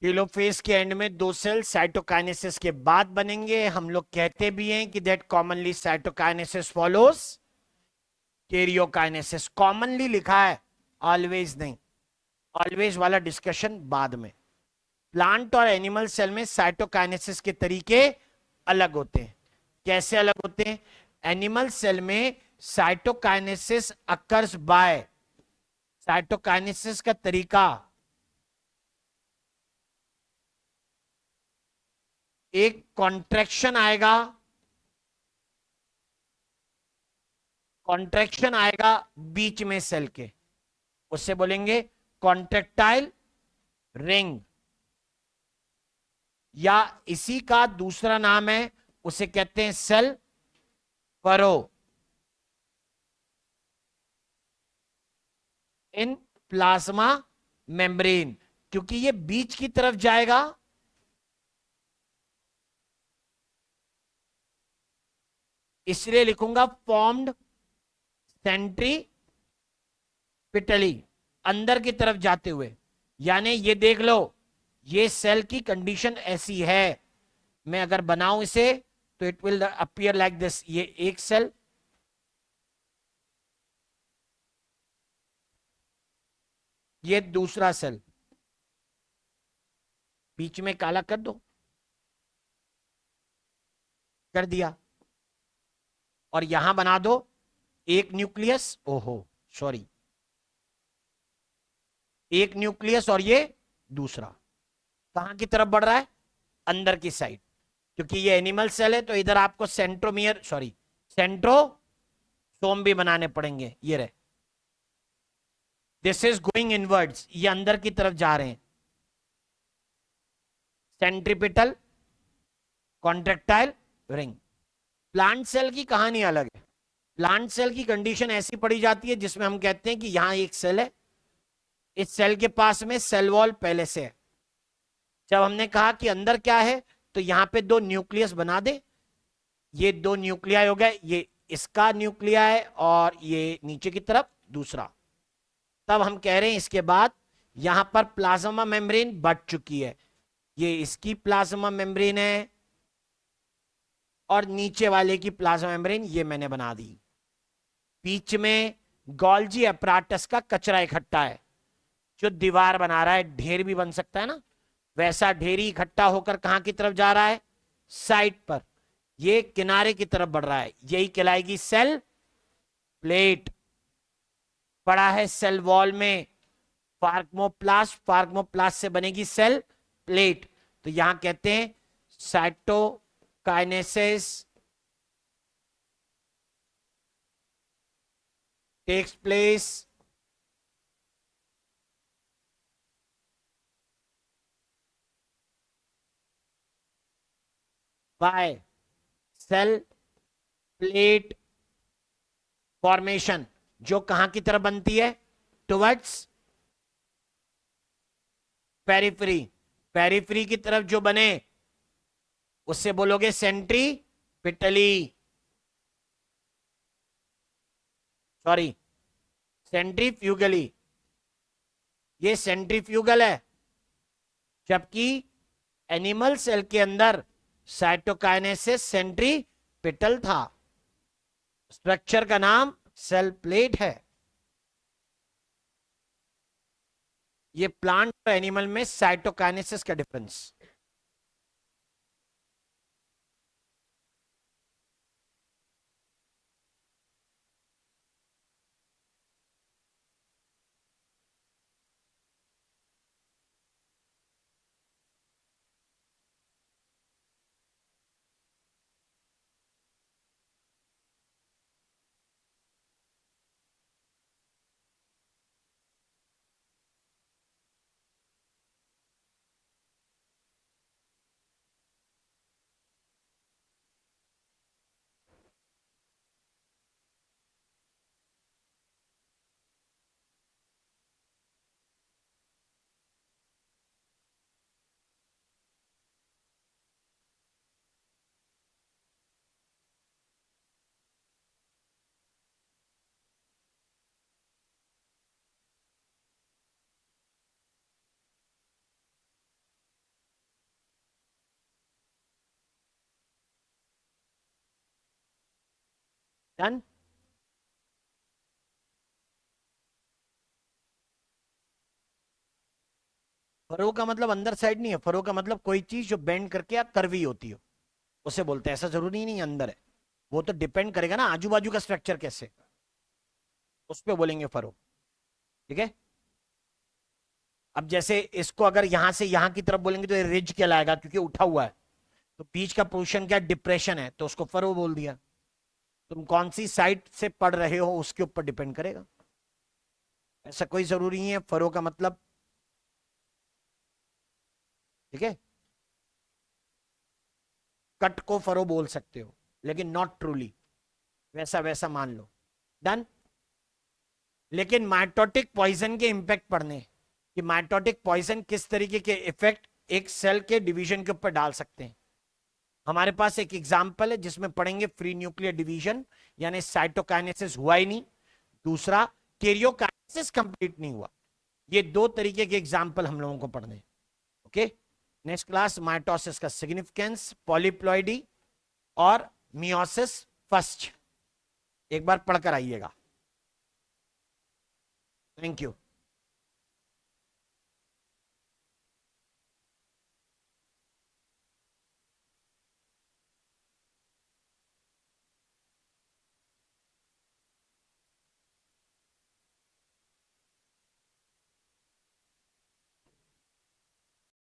टेलोफेज के एंड में दो सेल साइटोकाइनेसिस के बाद बनेंगे। हम लोग कहते भी हैं कि that commonly cytokinesis follows karyokinesis. Commonly लिखा है, ऑलवेज नहीं। ऑलवेज वाला डिस्कशन बाद में। प्लांट और एनिमल सेल में साइटोकाइनेसिस के तरीके अलग होते हैं। कैसे अलग होते हैं? एनिमल सेल में साइटोकाइनेसिस अकर्स बाय, साइटोकाइनेसिस का तरीका, एक कॉन्ट्रैक्शन आएगा, कॉन्ट्रैक्शन आएगा बीच में सेल के, उससे बोलेंगे कॉन्ट्रेक्टाइल रिंग, या इसी का दूसरा नाम है, उसे कहते हैं cell furrow in plasma membrane. क्योंकि ये बीच की तरफ जाएगा, इसलिए लिखूंगा फॉर्म्ड सेंट्री पिटली, अंदर की तरफ जाते हुए। यानी ये देख लो, ये सेल की कंडीशन ऐसी है। मैं अगर बनाऊं इसे तो it will appear like this. ये एक सेल, ये दूसरा सेल, बीच में काला कर दो, कर दिया। और यहां बना दो एक न्यूक्लियस, ओहो सॉरी, एक न्यूक्लियस, और ये दूसरा कहां की तरफ बढ़ रहा है? अंदर की साइड। क्योंकि ये एनिमल सेल है तो इधर आपको सेंट्रोमियर, सॉरी सेंट्रोसोम भी बनाने पड़ेंगे। ये रहे, दिस इज गोइंग इनवर्ड्स, ये अंदर की तरफ जा रहे हैं। Centripetal contractile ring. Plant cell की कहानी अलग है। प्लांट सेल की कंडीशन ऐसी पड़ी जाती है जिसमें हम कहते हैं कि यहां एक सेल है, इस सेल के पास में सेल वॉल पहले से है। जब हमने कहा कि अंदर क्या है, तो यहां पे दो न्यूक्लियस बना दे। ये दो न्यूक्लियाई हो गए, ये इसका न्यूक्लियाई और ये नीचे की तरफ दूसरा। तब हम कह रहे हैं इसके बाद यहां पर प्लाज्मा मेम्ब्रेन बढ़ चुकी है। ये इसकी प्लाज्मा मेम्ब्रेन है और नीचे वाले की प्लाज्मा मेम्ब्रेन ये मैंने बना दी। बीच में गोल्जी अपराटस का कचरा इकट्ठा है, जो दीवार बना रहा है। ढेर भी बन सकता है ना, वैसा ढेरी इकट्ठा होकर कहां की तरफ जा रहा है? साइड पर। ये किनारे की तरफ बढ़ रहा है, यही कहलाएगी सेल प्लेट। पड़ा है सेल वॉल में फार्गमोप्लास्ट, फार्गमोप्लास्ट से बनेगी सेल प्लेट। तो यहां कहते हैं cytokinesis takes place by cell plate formation, जो कहां की तरफ बनती है? Towards periphery. पेरिफेरी की तरफ जो बने उससे बोलोगे सेंट्री पिटली, सॉरी सेंट्रीफ्यूगली। ये सेंट्रीफ्यूगल है, जबकि एनिमल सेल के अंदर साइटोकाइनेसिस सेंट्रीपिटल था। स्ट्रक्चर का नाम सेल प्लेट है। ये प्लांट और एनिमल में साइटोकाइनेसिस का डिफरेंस। डन। फरो का मतलब अंदर साइड नहीं है, फरो का मतलब कोई चीज जो बेंड करके या कर्वी होती हो उसे बोलते हैं। ऐसा जरूरी नहीं अंदर है, वो तो डिपेंड करेगा ना आजू बाजू का स्ट्रक्चर कैसे, उस पर बोलेंगे फरो। ठीक है। अब जैसे इसको अगर यहां से यहां की तरफ बोलेंगे तो ये रिज कहलाएगा क्योंकि उठा हुआ है। तो बीच का पोर्शन क्या डिप्रेशन है, तो उसको फरो बोल दिया। तुम कौन सी साइड से पढ़ रहे हो उसके ऊपर डिपेंड करेगा, ऐसा कोई जरूरी नहीं है फरो का मतलब। ठीक है। कट को फरो बोल सकते हो लेकिन नॉट ट्रूली, वैसा वैसा मान लो। डन। लेकिन माइटोटिक पॉइजन के इंपैक्ट पढ़ने, कि माइटोटिक पॉइजन किस तरीके के इफेक्ट एक सेल के डिवीजन के ऊपर डाल सकते हैं। हमारे पास एक एग्जांपल है जिसमें पढ़ेंगे फ्री न्यूक्लियर डिवीजन, यानी साइटोकाइनेसिस हुआ ही नहीं, दूसरा कैरियोकाइनेसिस कंप्लीट नहीं हुआ। ये दो तरीके के एग्जांपल हम लोगों को पढ़ने हैं। ओके। नेक्स्ट क्लास माइटोसिस का सिग्निफिकेंस, पॉलीप्लॉइडी और मियोसिस फर्स्ट एक बार पढ़कर आइएगा। Thank you.